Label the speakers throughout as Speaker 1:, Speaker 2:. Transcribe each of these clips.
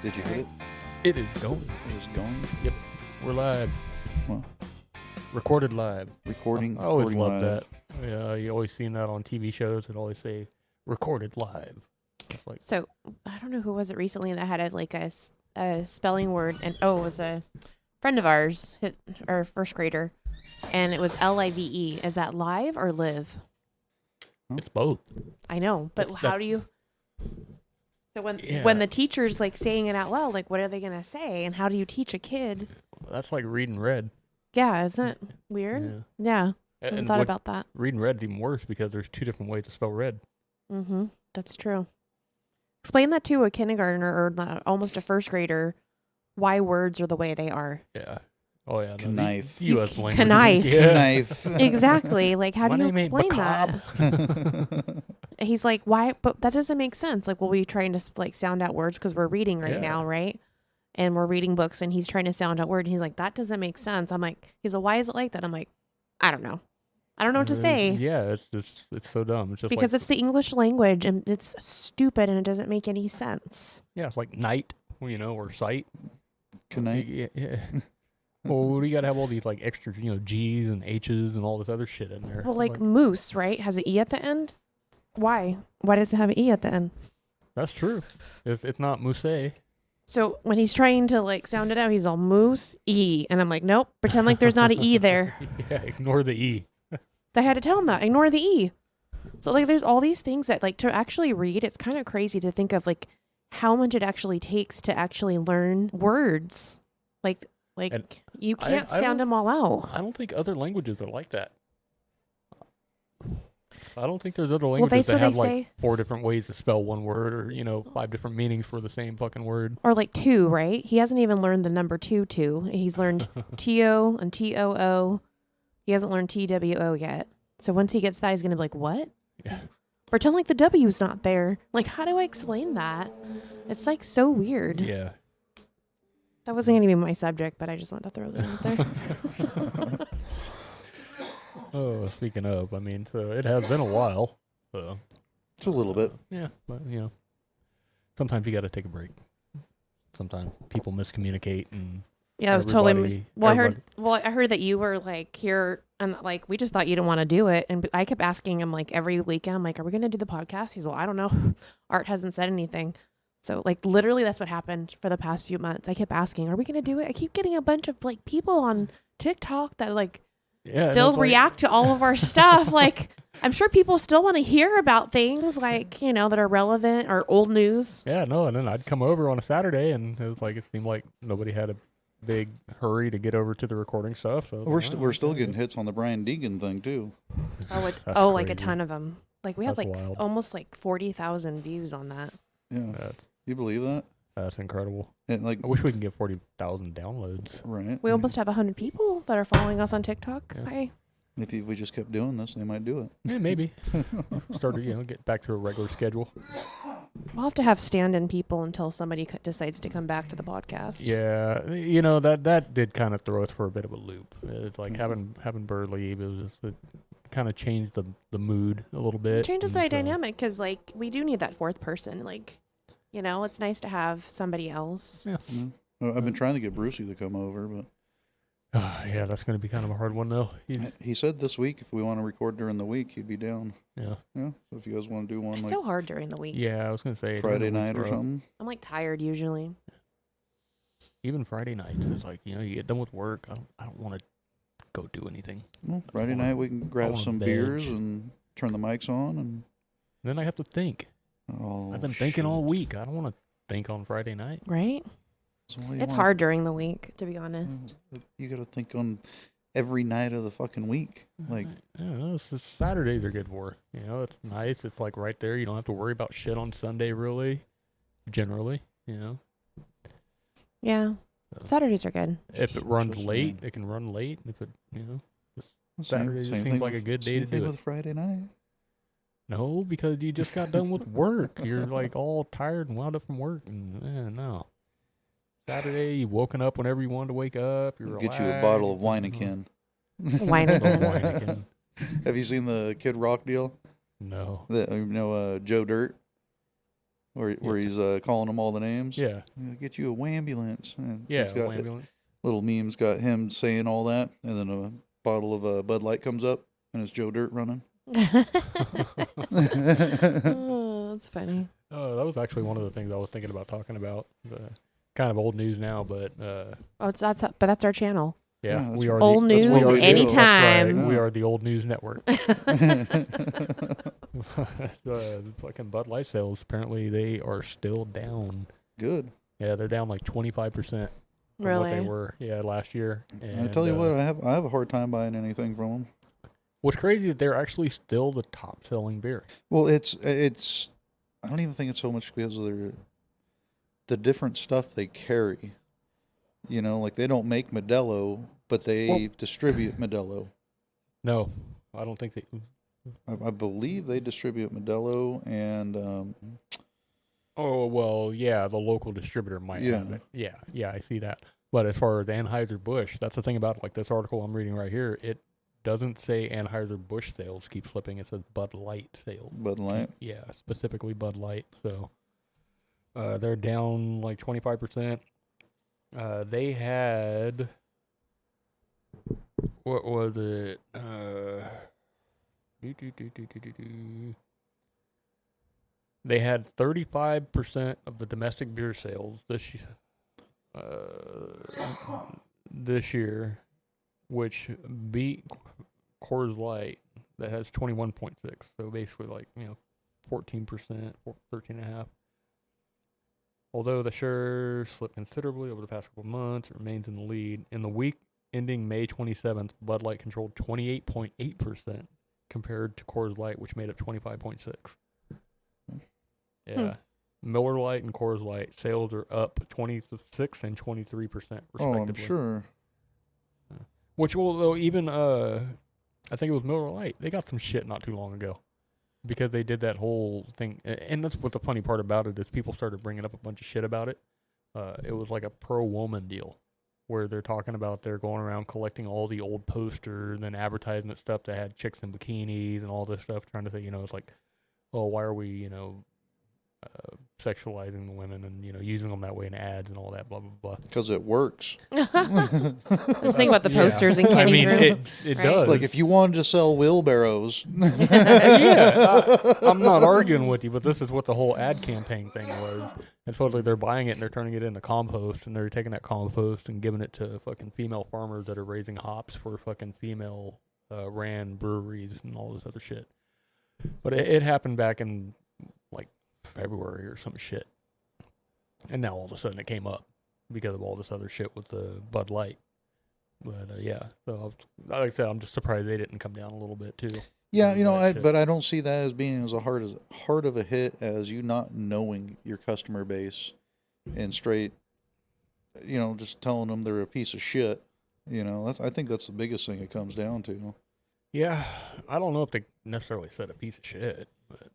Speaker 1: Did you hit it?
Speaker 2: It is going.
Speaker 1: It is going.
Speaker 2: Yep. We're live.
Speaker 1: Well,
Speaker 2: Recorded live.
Speaker 1: recording.
Speaker 2: I always
Speaker 1: recording
Speaker 2: love
Speaker 1: live.
Speaker 2: that. Yeah, you always seen that on TV shows. It always say recorded live. It's like,
Speaker 3: So I don't know who was it recently that had a spelling word, and it was a friend of ours, our first grader, and it was live. Is that live or live?
Speaker 2: it's both.
Speaker 3: I know, but
Speaker 2: That's-
Speaker 3: how do you? So when the teacher's like saying it out loud, like what are they gonna say, and how do you teach a kid?
Speaker 2: That's like reading red.
Speaker 3: Yeah, isn't it weird? Yeah, I
Speaker 2: And
Speaker 3: thought
Speaker 2: what-
Speaker 3: about that.
Speaker 2: reading red's even worse because there's two different ways to spell red.
Speaker 3: Mm-hmm. That's true. Explain that to a kindergartner or almost a first grader. Why words are the way they are.
Speaker 2: Yeah. Oh yeah.
Speaker 1: Knife.
Speaker 2: The U.S. language.
Speaker 3: Knife.
Speaker 2: Yeah.
Speaker 1: Knife.
Speaker 3: Exactly. Like, how
Speaker 2: My
Speaker 3: do you
Speaker 2: name ain't
Speaker 3: explain that?
Speaker 2: Macabre.
Speaker 3: He's like, why? But that doesn't make sense. Like, well, we trying to like sound out words because we're reading right
Speaker 2: Yeah.
Speaker 3: now, right? And we're reading books, and he's trying to sound out words. And he's like, that doesn't make sense. I'm like, he's like, why is it like that? I'm like, I don't know. I don't know what to say
Speaker 2: Yeah, it's so dumb. It's just
Speaker 3: because
Speaker 2: like,
Speaker 3: it's the English language, and it's stupid, and it doesn't make any sense.
Speaker 2: yeah, it's like night, or sight.
Speaker 1: Knife.
Speaker 2: Yeah. Well, we gotta have all these like extra, G's and H's and all this other shit in there.
Speaker 3: Well, like moose, right? Has an E at the end. Why? Why does it have an E at the end?
Speaker 2: That's true. It's not Mousse.
Speaker 3: So when he's trying to like sound it out, he's all moose E, and I'm like, nope, pretend like there's not an E there.
Speaker 2: Yeah, ignore the E.
Speaker 3: They had to tell him that. Ignore the E. So like there's all these things that like to actually read, it's kind of crazy to think of like how much it actually takes to actually learn words. Like
Speaker 2: And
Speaker 3: you can't
Speaker 2: I
Speaker 3: sound
Speaker 2: don't-
Speaker 3: them all out.
Speaker 2: I don't think other languages are like that. I don't think there's other
Speaker 3: Well,
Speaker 2: languages that have
Speaker 3: they
Speaker 2: like
Speaker 3: say,
Speaker 2: 4 different ways to spell one word or, 5 different meanings for the same fucking word.
Speaker 3: or like two, right? He hasn't even learned the number two. He's learned TO and TOO. He hasn't learned TWO yet. So once he gets that, he's going to be like, what?
Speaker 2: Yeah.
Speaker 3: Pretend like the W's not there. Like, how do I explain that? It's like so weird.
Speaker 2: Yeah.
Speaker 3: That wasn't going to be my subject, but I just wanted to throw that out there.
Speaker 2: Oh, speaking of, so it has been a while. So,
Speaker 1: Just a little bit.
Speaker 2: yeah, but, sometimes you got to take a break. Sometimes people miscommunicate and
Speaker 3: Yeah, it was totally.
Speaker 2: everybody-
Speaker 3: I heard that you were like here, and like we just thought you didn't want to do it, and I kept asking him like every weekend. I'm like, "Are we going to do the podcast?" He's, "Well, I don't know. Art hasn't said anything." So like literally, that's what happened for the past few months. I kept asking, "Are we going to do it?" I keep getting a bunch of like people on TikTok that like
Speaker 2: yeah,
Speaker 3: still
Speaker 2: and it's like-
Speaker 3: react to all of our stuff. Like I'm sure people still want to hear about things like that are relevant or old news.
Speaker 2: Yeah, no, and then I'd come over on a Saturday, and it was like it seemed like nobody had a big hurry to get over to the recording stuff. So I was like,
Speaker 1: We're still getting hits on the Brian Deegan thing too.
Speaker 2: That's
Speaker 3: Like a
Speaker 2: crazy.
Speaker 3: ton of them. Like we have
Speaker 2: That's
Speaker 3: like
Speaker 2: wild.
Speaker 3: almost like 40,000 views on that.
Speaker 1: Yeah,
Speaker 2: That's
Speaker 1: you believe that?
Speaker 2: that's incredible.
Speaker 1: And like,
Speaker 2: I wish we could get 40,000 downloads.
Speaker 1: right?
Speaker 3: We almost have 100 people that are following us on TikTok.
Speaker 2: Yeah.
Speaker 3: Hi.
Speaker 1: Maybe if we just kept doing this, they might do it.
Speaker 2: Yeah, maybe start to get back to a regular schedule.
Speaker 3: We'll have to have stand-in people until somebody decides to come back to the podcast.
Speaker 2: Yeah, that did kind of throw us for a bit of a loop. It's like having Bird leave. It was just it kind of changed the mood a little bit.
Speaker 3: It changes
Speaker 2: and
Speaker 3: the
Speaker 2: so-
Speaker 3: dynamic because like we do need that fourth person. Like, it's nice to have somebody else.
Speaker 2: Yeah.
Speaker 1: Yeah. Well, I've been trying to get Brucey to come over, but
Speaker 2: Yeah, that's going to be kind of a hard one though.
Speaker 1: he said this week if we want to record during the week, he'd be down.
Speaker 2: Yeah.
Speaker 1: Yeah. So if you guys want to do one
Speaker 3: It's
Speaker 1: like
Speaker 3: so hard during the week.
Speaker 2: Yeah, I was going to say
Speaker 1: Friday
Speaker 2: during the week
Speaker 1: night or
Speaker 2: rough.
Speaker 1: something.
Speaker 3: I'm like tired usually.
Speaker 2: Even Friday nights, it's like you get done with work. I don't want to go do anything.
Speaker 1: Well, Friday night we can grab
Speaker 2: wanna
Speaker 1: some
Speaker 2: veg.
Speaker 1: beers and turn the mics on and.
Speaker 2: Then I have to think.
Speaker 1: Oh,
Speaker 2: I've been thinking all
Speaker 1: shoot.
Speaker 2: week. I don't want to think on Friday night.
Speaker 3: Right?
Speaker 1: So what do you
Speaker 3: It's
Speaker 1: wanna-
Speaker 3: hard during the week, to be honest.
Speaker 1: You got to think on every night of the fucking week. Like,
Speaker 2: Saturdays are good for. It's nice. It's like right there. You don't have to worry about shit on Sunday, really. Generally,
Speaker 3: Yeah. Saturdays are good.
Speaker 2: If it runs
Speaker 1: Just
Speaker 2: late,
Speaker 1: saying.
Speaker 2: it can run late. If it,
Speaker 1: same
Speaker 2: Saturdays just seems
Speaker 1: thing
Speaker 2: like a
Speaker 1: with-
Speaker 2: good day
Speaker 1: same
Speaker 2: to
Speaker 1: thing
Speaker 2: do
Speaker 1: with
Speaker 2: it.
Speaker 1: Friday night.
Speaker 2: No, because you just got done with work. You're like all tired and wound up from work, and no. Saturday, you woken up whenever you wanted to wake up. You're
Speaker 1: Get you a bottle of Weineken.
Speaker 3: Weineken.
Speaker 1: Have you seen the Kid Rock deal?
Speaker 2: No.
Speaker 1: Joe Dirt. where he's calling them all the names.
Speaker 2: Yeah.
Speaker 1: Get you a wambulance. And
Speaker 2: Yeah.
Speaker 1: it's got
Speaker 2: Ambulance.
Speaker 1: little memes got him saying all that, and then a bottle of Bud Light comes up, and it's Joe Dirt running.
Speaker 3: Oh, that's funny.
Speaker 2: That was actually one of the things I was thinking about talking about. Kind of old news now, but
Speaker 3: That's our channel.
Speaker 2: yeah,
Speaker 1: Yeah,
Speaker 2: we are
Speaker 3: Old
Speaker 2: the,
Speaker 3: news
Speaker 1: what we do.
Speaker 3: anytime.
Speaker 2: That's right. We
Speaker 1: Yeah.
Speaker 2: are the old news network. Fucking Bud Light sales, apparently they are still down.
Speaker 1: Good.
Speaker 2: Yeah, they're down like 25% from what they
Speaker 3: Really?
Speaker 2: were. Yeah, last year. And,
Speaker 1: I tell you what, I have a hard time buying anything from them.
Speaker 2: what's crazy is they're actually still the top selling beer.
Speaker 1: Well, it's. I don't even think it's so much because of the different stuff they carry. You know, like they don't make Modelo, but they distribute Modelo.
Speaker 2: No, I don't think they.
Speaker 1: I believe they distribute Modelo and
Speaker 2: Oh well, yeah, the local distributor might have it. Yeah, I see that. But as far as Anheuser-Busch, that's the thing about like this article I'm reading right here. It doesn't say Anheuser-Busch sales keep slipping. It says Bud Light sales.
Speaker 1: Bud Light.
Speaker 2: Yeah, specifically Bud Light. So they're down like 25%. They had, what was it? They had 35% of the domestic beer sales this year, which beat Coors Light that has 21.6. So basically, like 14%, 13.5%. Although the share slipped considerably over the past couple of months, it remains in the lead. In the week ending May 27th, Bud Light controlled 28.8% compared to Coors Light, which made up 25.6%. Yeah. Miller Lite and Coors Light sales are up 26 and 23% respectively.
Speaker 1: Oh, I'm sure.
Speaker 2: Which will, though, even I think it was Miller Lite. They got some shit not too long ago because they did that whole thing. And that's what the funny part about it is people started bringing up a bunch of shit about it. It was like a pro-woman deal where they're talking about they're going around collecting all the old posters and advertisement stuff that had chicks in bikinis and all this stuff, trying to say, it's like, oh, why are we, sexualizing the women and using them that way in ads and all that blah blah blah.
Speaker 1: Because it works.
Speaker 3: Just think about the posters in Kenny's room.
Speaker 2: It
Speaker 3: right?
Speaker 2: does.
Speaker 1: Like if you wanted to sell wheelbarrows.
Speaker 2: I'm not arguing with you, but this is what the whole ad campaign thing was. And supposedly they're buying it and they're turning it into compost, and they're taking that compost and giving it to fucking female farmers that are raising hops for fucking female ran breweries and all this other shit. But it happened back in like February or some shit. And now all of a sudden it came up because of all this other shit with the Bud Light. But so like I said, I'm just surprised they didn't come down a little bit too.
Speaker 1: Yeah, but I don't see that as being as hard of a hit as you not knowing your customer base and straight, just telling them they're a piece of shit. I think that's the biggest thing it comes down to.
Speaker 2: Yeah, I don't know if they necessarily said a piece of shit.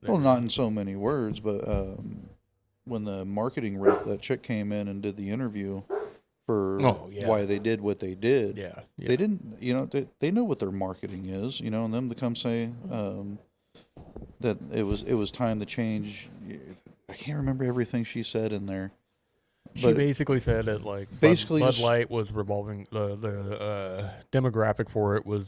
Speaker 1: Well, not in so many words, but when the marketing rep, that chick came in and did the interview for why they did what they did.
Speaker 2: Yeah.
Speaker 1: They didn't, they know what their marketing is, and them to come say that it was time to change. I can't remember everything she said in there.
Speaker 2: She basically said that Bud Light was revolving the demographic for it was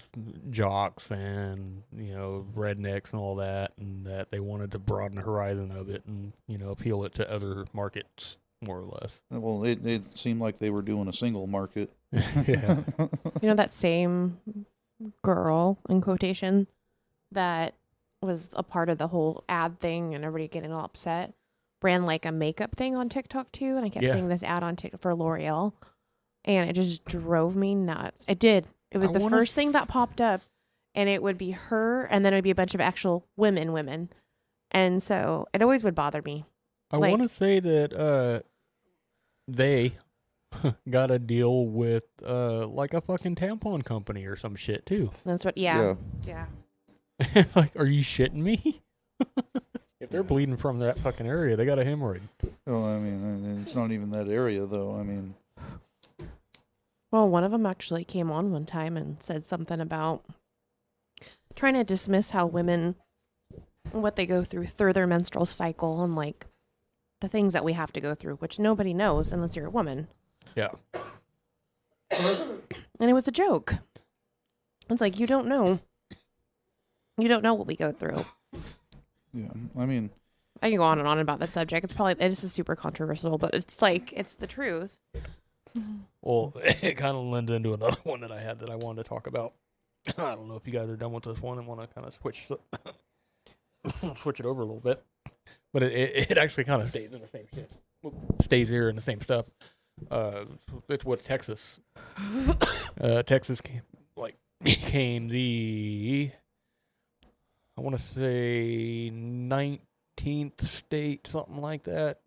Speaker 2: jocks and rednecks and all that, and that they wanted to broaden the horizon of it and appeal it to other markets more or less.
Speaker 1: Well, it seemed like they were doing a single market.
Speaker 2: Yeah.
Speaker 3: That same girl in quotation that was a part of the whole ad thing and everybody getting all upset. Ran like a makeup thing on TikTok too, and I kept seeing this ad on TikTok for L'Oreal, and it just drove me nuts. It did. It was the first thing that popped up, and it would be her, and then it would be a bunch of actual women, and so it always would bother me.
Speaker 2: I want to say that they got a deal with like a fucking tampon company or some shit too.
Speaker 3: That's what. Yeah.
Speaker 2: Like, are you shitting me? If they're bleeding from that fucking area, they got a hemorrhoid.
Speaker 1: Oh, I mean, it's not even that area, though. I mean.
Speaker 3: Well, one of them actually came on one time and said something about trying to dismiss how women, what they go through their menstrual cycle, and like the things that we have to go through, which nobody knows unless you're a woman.
Speaker 2: Yeah.
Speaker 3: And it was a joke. It's like, you don't know. You don't know what we go through.
Speaker 1: Yeah, I mean,
Speaker 3: I can go on and on about this subject. This is super controversial, but it's like, it's the truth.
Speaker 2: Well, it kind of lends into another one that I had that I wanted to talk about. I don't know if you guys are done with this one and want to kind of switch it over a little bit. But it actually kind of stays in the same shit. Stays here in the same stuff. It's with Texas. Texas became the, I want to say 19th state, something like that,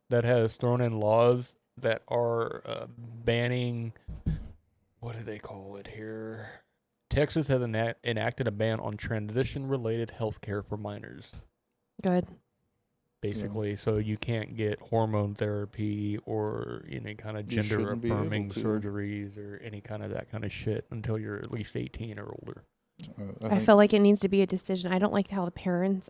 Speaker 2: that has thrown in laws that are banning, what do they call it here? Texas has enacted a ban on transition-related health care for minors.
Speaker 3: Good.
Speaker 2: Basically, so you can't get hormone therapy or any kind of
Speaker 1: You shouldn't be able
Speaker 2: gender-affirming
Speaker 1: to.
Speaker 2: surgeries or any kind of that kind of shit until you're at least 18 or older.
Speaker 3: I feel like it needs to be a decision. I don't like how the parents,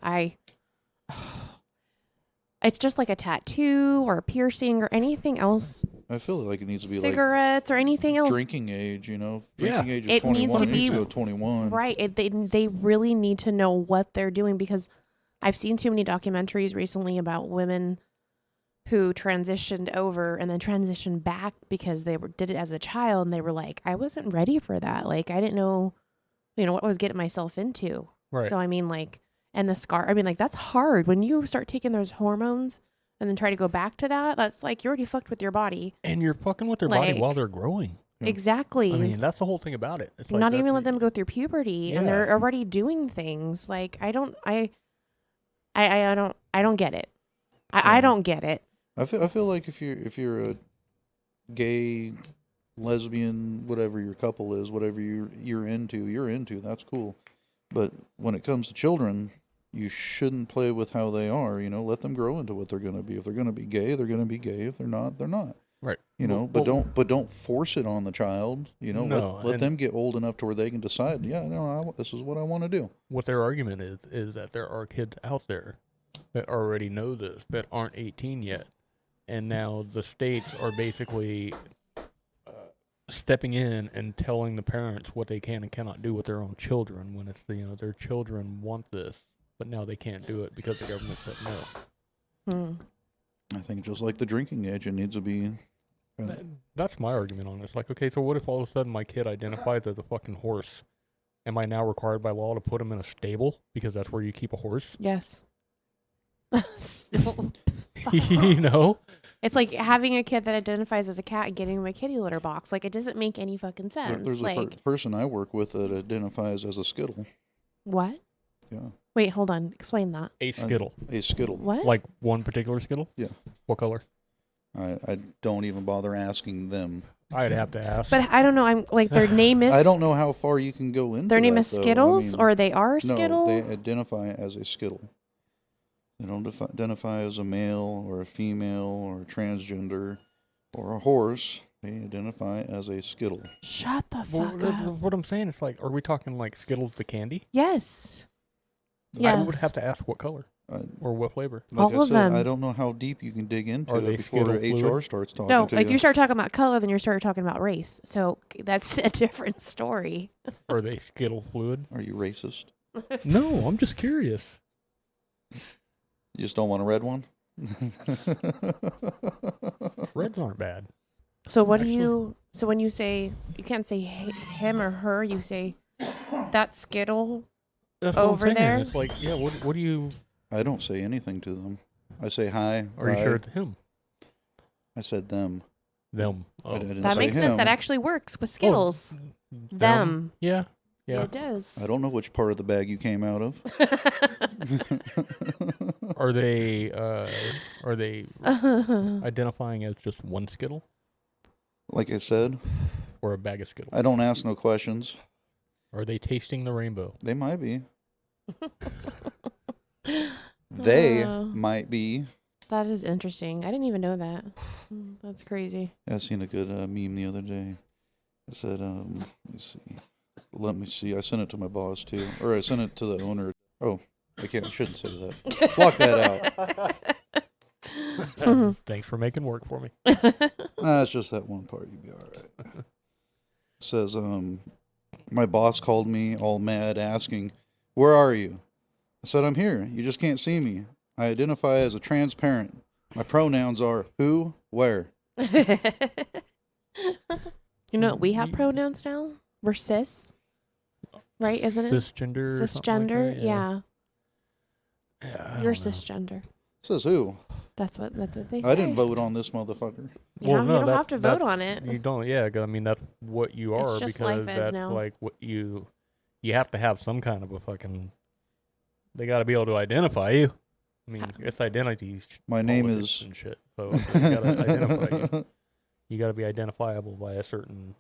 Speaker 3: it's just like a tattoo or a piercing or anything else.
Speaker 1: I feel like it needs to be
Speaker 3: cigarettes or anything
Speaker 1: like
Speaker 3: else.
Speaker 1: drinking age, Drinking age is
Speaker 3: It
Speaker 1: 21.
Speaker 3: needs to
Speaker 1: It needs
Speaker 3: be-
Speaker 1: to go 21.
Speaker 3: Right. They really need to know what they're doing, because I've seen too many documentaries recently about women who transitioned over and then transitioned back because did it as a child, and they were like, I wasn't ready for that. Like, I didn't know, what I was getting myself into.
Speaker 2: Right.
Speaker 3: So, and the scar, that's hard. When you start taking those hormones and then try to go back to that, that's like, you're already fucked with your body.
Speaker 2: And you're fucking with their body
Speaker 3: Like-
Speaker 2: while they're growing.
Speaker 1: Yeah.
Speaker 3: Exactly.
Speaker 2: I mean, that's the whole thing about it. It's like
Speaker 3: Not
Speaker 2: that-
Speaker 3: even let them go through puberty, and
Speaker 2: Yeah.
Speaker 3: they're already doing things. Like, I don't get it. I
Speaker 1: Yeah.
Speaker 3: don't get it.
Speaker 1: I feel like if you're a gay, lesbian, whatever your couple is, whatever you're into, that's cool. But when it comes to children, you shouldn't play with how they are. Let them grow into what they're going to be. If they're going to be gay, they're going to be gay. If they're not, they're not.
Speaker 2: Right.
Speaker 1: But don't force it on the child.
Speaker 2: No,
Speaker 1: let
Speaker 2: and-
Speaker 1: them get old enough to where they can decide. Yeah, no, this is what I want to do.
Speaker 2: What their argument is that there are kids out there that already know this, that aren't 18 yet. And now the states are basically stepping in and telling the parents what they can and cannot do with their own children when it's, their children want this, but now they can't do it because the government said no.
Speaker 1: I think just like the drinking age, it needs to be.
Speaker 2: That's my argument on this. Like, okay, so what if all of a sudden my kid identifies as a fucking horse? Am I now required by law to put him in a stable because that's where you keep a horse?
Speaker 3: Yes. It's like having a kid that identifies as a cat and getting him a kitty litter box. Like, it doesn't make any fucking sense.
Speaker 1: There's a person I work with that identifies as a Skittle.
Speaker 3: What?
Speaker 1: Yeah,
Speaker 3: Wait, hold on. Explain that.
Speaker 2: A Skittle.
Speaker 1: a Skittle.
Speaker 3: What?
Speaker 2: Like one particular Skittle?
Speaker 1: Yeah.
Speaker 2: What color?
Speaker 1: I don't even bother asking them.
Speaker 2: I'd have to ask.
Speaker 3: But I don't know. I'm like, their name is.
Speaker 1: I don't know how far you can go into
Speaker 3: Their name
Speaker 1: that,
Speaker 3: is
Speaker 1: though.
Speaker 3: Skittles, or they are Skittle.
Speaker 1: No, they identify as a Skittle. They don't identify as a male or a female or a transgender or a horse. They identify as a Skittle.
Speaker 3: Shut the
Speaker 2: Well,
Speaker 3: fuck
Speaker 2: that's
Speaker 3: up.
Speaker 2: what I'm saying. It's like, are we talking like Skittles the candy?
Speaker 3: Yes.
Speaker 2: I would
Speaker 3: Yes.
Speaker 2: have to ask what color or what flavor.
Speaker 1: Like
Speaker 3: All
Speaker 1: I
Speaker 3: of
Speaker 1: said,
Speaker 3: them.
Speaker 1: I don't know how deep you can dig into
Speaker 2: Are
Speaker 1: it
Speaker 2: they
Speaker 1: before
Speaker 2: Skittle
Speaker 1: HR
Speaker 2: fluid?
Speaker 1: starts talking
Speaker 3: No,
Speaker 1: to
Speaker 3: like
Speaker 1: you.
Speaker 3: you start talking about color, then you start talking about race. So that's a different story.
Speaker 2: Are they Skittle fluid?
Speaker 1: Are you racist?
Speaker 2: No, I'm just curious.
Speaker 1: You just don't want a red one?
Speaker 2: Reds aren't bad.
Speaker 3: So what
Speaker 2: Actually-
Speaker 3: do you? So when you say you can't say him or her, you say that Skittle.
Speaker 2: That's what I'm
Speaker 3: Over
Speaker 2: saying.
Speaker 3: there?
Speaker 2: It's like, yeah, what do you,
Speaker 1: I don't say anything to them. I say hi.
Speaker 2: are you
Speaker 1: bye.
Speaker 2: sure it's him?
Speaker 1: I said them.
Speaker 2: Them.
Speaker 1: I didn't
Speaker 3: That
Speaker 1: say
Speaker 3: makes sense.
Speaker 1: him.
Speaker 3: That actually works with Skittles. Them.
Speaker 2: Yeah.
Speaker 3: Yeah,
Speaker 2: Yeah.
Speaker 3: it does.
Speaker 1: I don't know which part of the bag you came out of.
Speaker 2: Are they identifying as just one Skittle
Speaker 1: Like I said,
Speaker 2: or a bag of Skittles?
Speaker 1: I don't ask no questions.
Speaker 2: Are they tasting the rainbow?
Speaker 1: They might be. They
Speaker 3: Uh.
Speaker 1: might be.
Speaker 3: That is interesting. I didn't even know that. That's crazy.
Speaker 1: I seen a good meme the other day. It said, let me see. I sent it to my boss too, or I sent it to the owner. Oh, I shouldn't say that. Block that out.
Speaker 2: Thanks for making work for me.
Speaker 1: Nah, it's just that one part. You'd be all right. Says, my boss called me all mad asking, "Where are you?" I said, "I'm here. You just can't see me. I identify as a trans parent. My pronouns are who, where."
Speaker 3: You know, we have pronouns now. We're cis, right? Isn't it
Speaker 2: Cisgender. or something like
Speaker 3: cisgender?
Speaker 2: that,
Speaker 3: Yeah,
Speaker 2: Yeah,
Speaker 3: you're
Speaker 2: don't know.
Speaker 3: cisgender.
Speaker 1: Says who?
Speaker 3: That's what they say.
Speaker 1: I didn't vote on this motherfucker.
Speaker 2: Well, no,
Speaker 3: you don't
Speaker 2: that-
Speaker 3: have to
Speaker 2: that-
Speaker 3: vote on it.
Speaker 2: You don't. Yeah, 'cause I mean that's what you
Speaker 3: It's
Speaker 2: are
Speaker 3: just
Speaker 2: because
Speaker 3: life is
Speaker 2: that's
Speaker 3: now.
Speaker 2: like what you have to have some kind of a fucking. They got to be able to identify you. I mean, it's identity.
Speaker 1: My name
Speaker 2: politics
Speaker 1: is.
Speaker 2: and shit. So you gotta identify you. You got to be identifiable by a certain,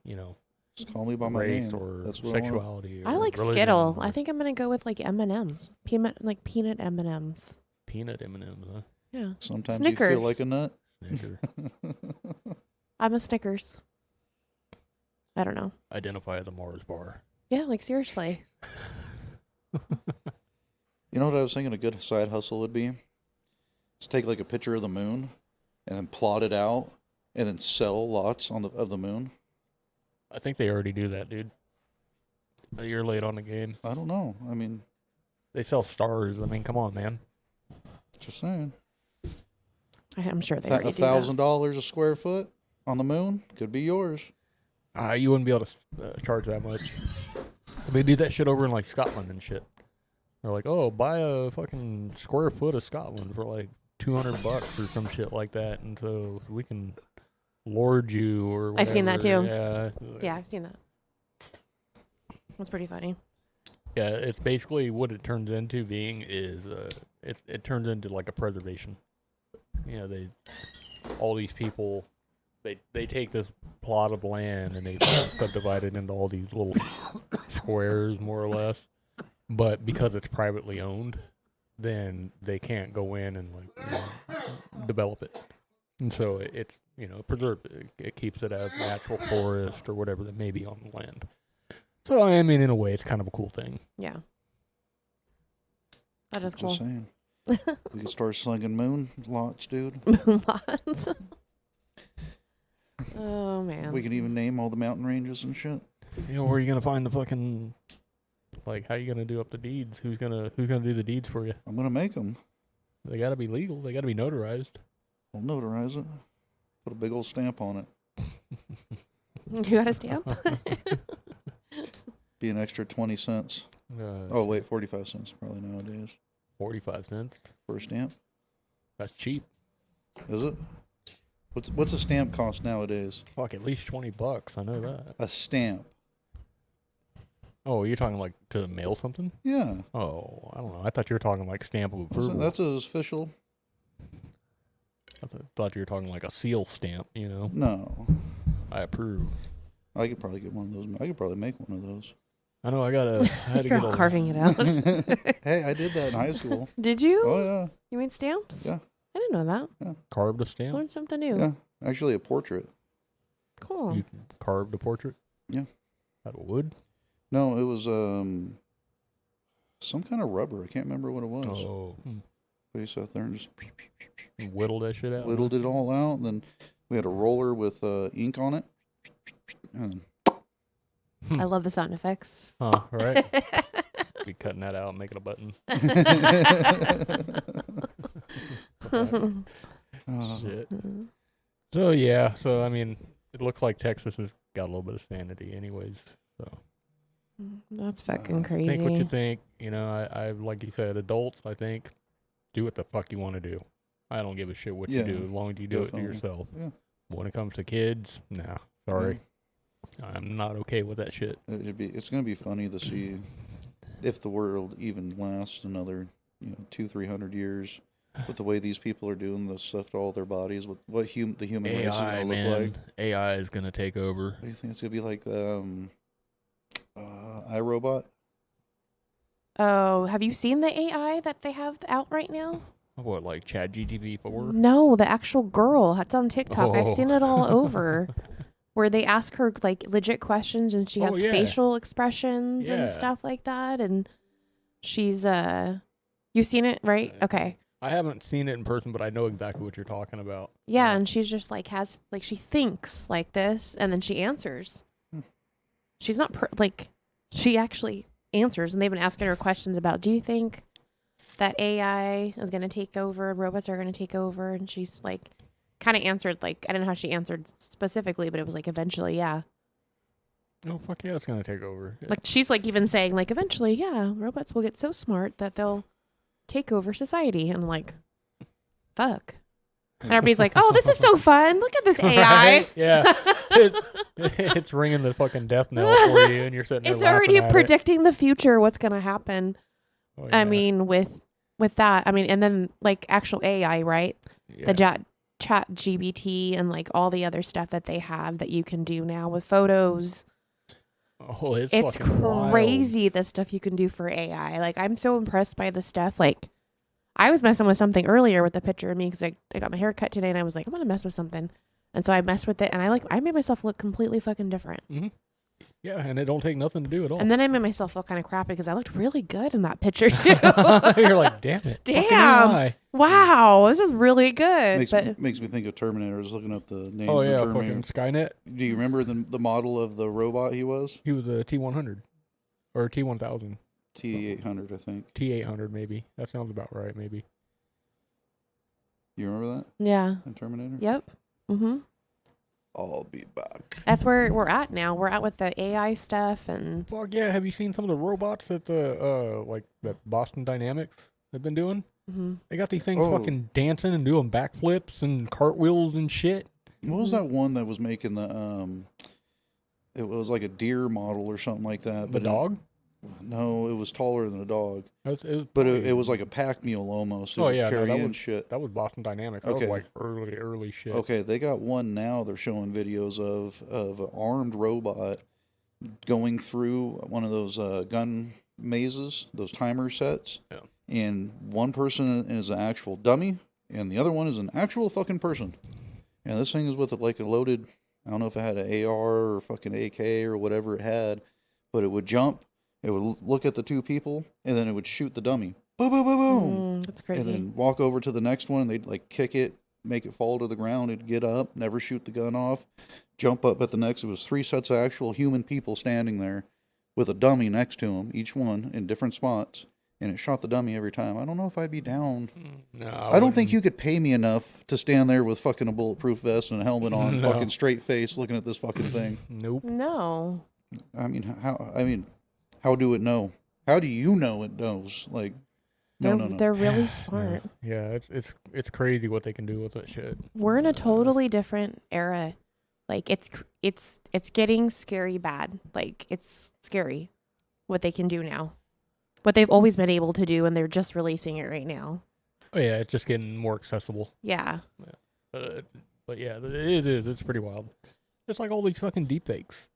Speaker 1: Just call me by my
Speaker 2: race
Speaker 1: name.
Speaker 2: or
Speaker 1: That's what I want.
Speaker 2: sexuality.
Speaker 3: I
Speaker 2: or
Speaker 3: like
Speaker 2: religion
Speaker 3: Skittle.
Speaker 2: or
Speaker 3: I think I'm gonna go with like M&Ms, peanut M&Ms.
Speaker 2: peanut M&Ms. Huh?
Speaker 3: Yeah,
Speaker 1: Sometimes you
Speaker 3: Snickers.
Speaker 1: feel like a nut.
Speaker 2: Snicker.
Speaker 3: I'm a Snickers. I don't know.
Speaker 2: Identify the Mars bar.
Speaker 3: Yeah, like seriously.
Speaker 1: You know what I was thinking a good side hustle would be? Is take like a picture of the moon and then plot it out and then sell lots of the moon.
Speaker 2: I think they already do that, dude. You're late on the game.
Speaker 1: I don't know. I mean,
Speaker 2: They sell stars. I mean, come on, man.
Speaker 1: just saying.
Speaker 3: I'm sure they already do that.
Speaker 1: $1,000 a square foot on the moon could be yours.
Speaker 2: You wouldn't be able to charge that much. They do that shit over in like Scotland and shit. They're like, oh, buy a fucking square foot of Scotland for like $200 or some shit like that, and so we can lord you or whatever.
Speaker 3: I've seen that too.
Speaker 2: Yeah.
Speaker 3: Yeah, I've seen that. That's pretty funny.
Speaker 2: Yeah, it's basically what it turns into being is it turns into like a preservation. All these people they take this plot of land and they subdivide it into all these little squares more or less. But because it's privately owned, then they can't go in and develop it. And so it's preserved. It keeps it as natural forest or whatever that may be on the land. So I mean, in a way, it's kind of a cool thing.
Speaker 3: Yeah. That is cool.
Speaker 1: Just saying. We can start slinging moon lots, dude.
Speaker 3: Moon lots. Oh man.
Speaker 1: We can even name all the mountain ranges and shit.
Speaker 2: Where are you gonna find the fucking how you gonna do up the deeds? Who's gonna do the deeds for you?
Speaker 1: I'm gonna make them.
Speaker 2: They gotta be legal. They gotta be notarized.
Speaker 1: I'll notarize it. Put a big old stamp on it.
Speaker 3: You got a stamp?
Speaker 1: Be an extra 20 cents. Oh wait, 45 cents probably nowadays
Speaker 2: 45 cents.
Speaker 1: for a stamp.
Speaker 2: That's cheap.
Speaker 1: Is it? What's a stamp cost nowadays?
Speaker 2: Fuck, at least $20. I know that.
Speaker 1: A stamp.
Speaker 2: Oh, you're talking like to mail something?
Speaker 1: Yeah.
Speaker 2: Oh, I don't know. I thought you were talking like stamp of approval.
Speaker 1: That's official.
Speaker 2: Thought you were talking like a seal stamp.
Speaker 1: No.
Speaker 2: I approve.
Speaker 1: I could probably get one of those. I could probably make one of those.
Speaker 2: I know. I had to
Speaker 3: You're
Speaker 2: get
Speaker 3: all
Speaker 2: a
Speaker 3: carving it out.
Speaker 1: Hey, I did that in high school.
Speaker 3: Did you?
Speaker 1: Oh yeah.
Speaker 3: You made stamps?
Speaker 1: Yeah.
Speaker 3: I didn't know that.
Speaker 2: carved a stamp.
Speaker 3: Learned something new.
Speaker 1: Yeah. Actually, a portrait.
Speaker 3: Cool.
Speaker 2: You carved a portrait.
Speaker 1: Yeah.
Speaker 2: Out of wood.
Speaker 1: No, it was some kind of rubber. I can't remember what it was.
Speaker 2: Oh,
Speaker 1: We sat there and just
Speaker 2: whittled that shit out.
Speaker 1: whittled it all out. And then we had a roller with ink on it. And
Speaker 3: I love the sound effects.
Speaker 2: Huh? Right. Be cutting that out and making a button. Shit. So yeah. So I mean, it looks like Texas has got a little bit of sanity, anyways. So
Speaker 3: That's fucking crazy.
Speaker 2: think what you think. I like you said, adults. I think do what the fuck you want to do. I don't give a shit what you
Speaker 1: Yeah,
Speaker 2: do as long as you do
Speaker 1: definitely.
Speaker 2: it to yourself.
Speaker 1: Yeah.
Speaker 2: When it comes to kids, nah, sorry, I'm not okay with that shit.
Speaker 1: It's gonna be funny to see if the world even lasts another 200-300 years with the way these people are doing the stuff to all their bodies. What the human race is
Speaker 2: AI,
Speaker 1: gonna
Speaker 2: man,
Speaker 1: look like.
Speaker 2: AI is gonna take over.
Speaker 1: Do you think it's gonna be like the iRobot?
Speaker 3: Oh, have you seen the AI that they have out right now?
Speaker 2: What, like ChatGPT 4?
Speaker 3: No, the actual girl. It's on TikTok. I've
Speaker 2: Oh.
Speaker 3: seen it all over. Where they ask her like legit questions and she
Speaker 2: Oh,
Speaker 3: has
Speaker 2: yeah.
Speaker 3: facial expressions and
Speaker 2: Yeah.
Speaker 3: stuff like that. And she's you've seen it, right? Okay.
Speaker 2: I haven't seen it in person, but I know exactly what you're talking about.
Speaker 3: Yeah, and she's just like she thinks like this, and then she answers. She's not she actually answers, and they've been asking her questions about, do you think that AI is going to take over, robots are going to take over? And she's like, kind of answered, like, I don't know how she answered specifically, but it was like, eventually, yeah.
Speaker 2: Oh, fuck yeah, it's going to take over.
Speaker 3: Like, she's like even saying, like, eventually, yeah, robots will get so smart that they'll take over society. And I'm like, fuck. And everybody's like, oh, this is so fun. Look at this AI.
Speaker 2: Right? Yeah. It's ringing the fucking death knell for you, and you're sitting there
Speaker 3: It's
Speaker 2: laughing
Speaker 3: already
Speaker 2: at
Speaker 3: predicting the future, what's going to happen.
Speaker 2: Oh,
Speaker 3: I
Speaker 2: yeah.
Speaker 3: mean, with that, I mean, and then like actual AI, right?
Speaker 2: Yeah.
Speaker 3: The chat GBT and like all the other stuff that they have that you can do now with photos.
Speaker 2: Oh, it's
Speaker 3: It's
Speaker 2: fucking
Speaker 3: crazy the stuff you can do for AI. Like, I'm so impressed by the stuff. Like, I was messing with something earlier with the picture of me because I got my hair cut today, and I was like, I'm gonna mess with something, and so I messed with it, and I made myself look completely fucking different.
Speaker 2: Mm-hmm. Yeah, and it don't take nothing to do at all.
Speaker 3: And then I made myself feel kind of crappy because I looked really good in that picture too.
Speaker 2: You're like, damn it. fucking
Speaker 3: Damn.
Speaker 2: AI.
Speaker 3: Wow, this was really good.
Speaker 1: Makes me think of Terminator. I was looking up the name
Speaker 2: Oh,
Speaker 1: for
Speaker 2: yeah,
Speaker 1: Terminator.
Speaker 2: fucking Skynet.
Speaker 1: Do you remember the model of the robot he was?
Speaker 2: He was a T-100. Or T-1000.
Speaker 1: T-800, I think.
Speaker 2: T-800, maybe. That sounds about right, maybe.
Speaker 1: You remember that
Speaker 3: Yeah.
Speaker 1: in Terminator?
Speaker 3: Yep. Mm-hmm.
Speaker 1: I'll be back.
Speaker 3: That's where we're at now. We're at with the AI stuff and
Speaker 2: Fuck yeah, have you seen some of the robots that that Boston Dynamics have been doing?
Speaker 3: mm-hmm.
Speaker 2: They got these things
Speaker 1: Oh.
Speaker 2: fucking dancing and doing backflips and cartwheels and shit.
Speaker 1: What was that one that was making the It was like a deer model or something like that.
Speaker 2: The
Speaker 1: But
Speaker 2: dog?
Speaker 1: No, it was taller than a dog.
Speaker 2: But
Speaker 1: It was like a pack mule almost. It
Speaker 2: Oh,
Speaker 1: would
Speaker 2: yeah, no,
Speaker 1: carry
Speaker 2: that
Speaker 1: in
Speaker 2: was-
Speaker 1: shit.
Speaker 2: That was Boston Dynamics. That
Speaker 1: Okay.
Speaker 2: was like early shit.
Speaker 1: Okay, they got one now. They're showing videos of an armed robot going through one of those gun mazes, those timer sets.
Speaker 2: Yeah.
Speaker 1: And one person is an actual dummy, and the other one is an actual fucking person. And this thing is with like a loaded, I don't know if it had an AR or fucking AK or whatever it had, but it would jump, it would look at the two people, and then it would shoot the dummy. Boom, boom, boom, boom.
Speaker 3: That's crazy.
Speaker 1: And then walk over to the next one, and they'd like kick it, make it fall to the ground. It'd get up, never shoot the gun off, jump up at the next. It was 3 sets of actual human people standing there with a dummy next to them, each one in different spots. And it shot the dummy every time. I don't know if I'd be down.
Speaker 2: No,
Speaker 1: I don't think you could pay me enough to stand there with fucking a bulletproof vest and a helmet on,
Speaker 2: No.
Speaker 1: fucking straight face, looking at this fucking thing.
Speaker 2: Nope.
Speaker 3: No.
Speaker 1: I mean, how do it know? How do you know it knows? Like, no.
Speaker 3: They're really smart.
Speaker 2: Yeah, it's crazy what they can do with that shit.
Speaker 3: We're in a totally different era. Like, it's getting scary bad. Like, it's scary what they can do now. What they've always been able to do, and they're just releasing it right now.
Speaker 2: Oh yeah, it's just getting more accessible.
Speaker 3: Yeah.
Speaker 2: But yeah, it is. It's pretty wild. Just like all these fucking deepfakes.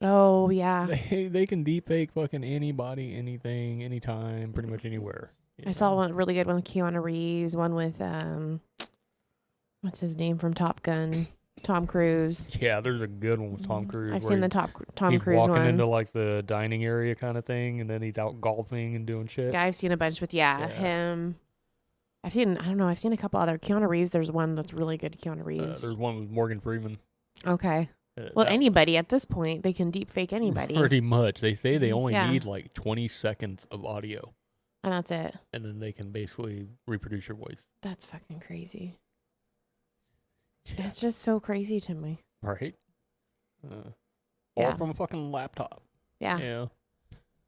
Speaker 3: Oh, yeah.
Speaker 2: They can deepfake fucking anybody, anything, anytime, pretty much anywhere.
Speaker 3: I saw one really good one with Keanu Reeves, one with, what's his name from Top Gun? Tom Cruise.
Speaker 2: Yeah, there's a good one with Tom Cruise.
Speaker 3: I've
Speaker 2: where
Speaker 3: seen the Tom
Speaker 2: he's
Speaker 3: Cruise
Speaker 2: walking
Speaker 3: one.
Speaker 2: into like the dining area kind of thing, and then he's out golfing and doing shit.
Speaker 3: Yeah, I've seen a bunch with,
Speaker 2: Yeah.
Speaker 3: him. I've seen a couple other. Keanu Reeves, there's one that's really good, Keanu Reeves.
Speaker 2: There's one with Morgan Freeman.
Speaker 3: Okay. Well,
Speaker 2: That-
Speaker 3: anybody at this point, they can deep fake anybody.
Speaker 2: Pretty much. They say they only
Speaker 3: Yeah.
Speaker 2: need like 20 seconds of audio,
Speaker 3: And that's it.
Speaker 2: and then they can basically reproduce your voice.
Speaker 3: That's fucking crazy. It's just so crazy to me.
Speaker 2: Right?
Speaker 3: Yeah.
Speaker 2: All from a fucking laptop.
Speaker 3: Yeah.
Speaker 2: Yeah.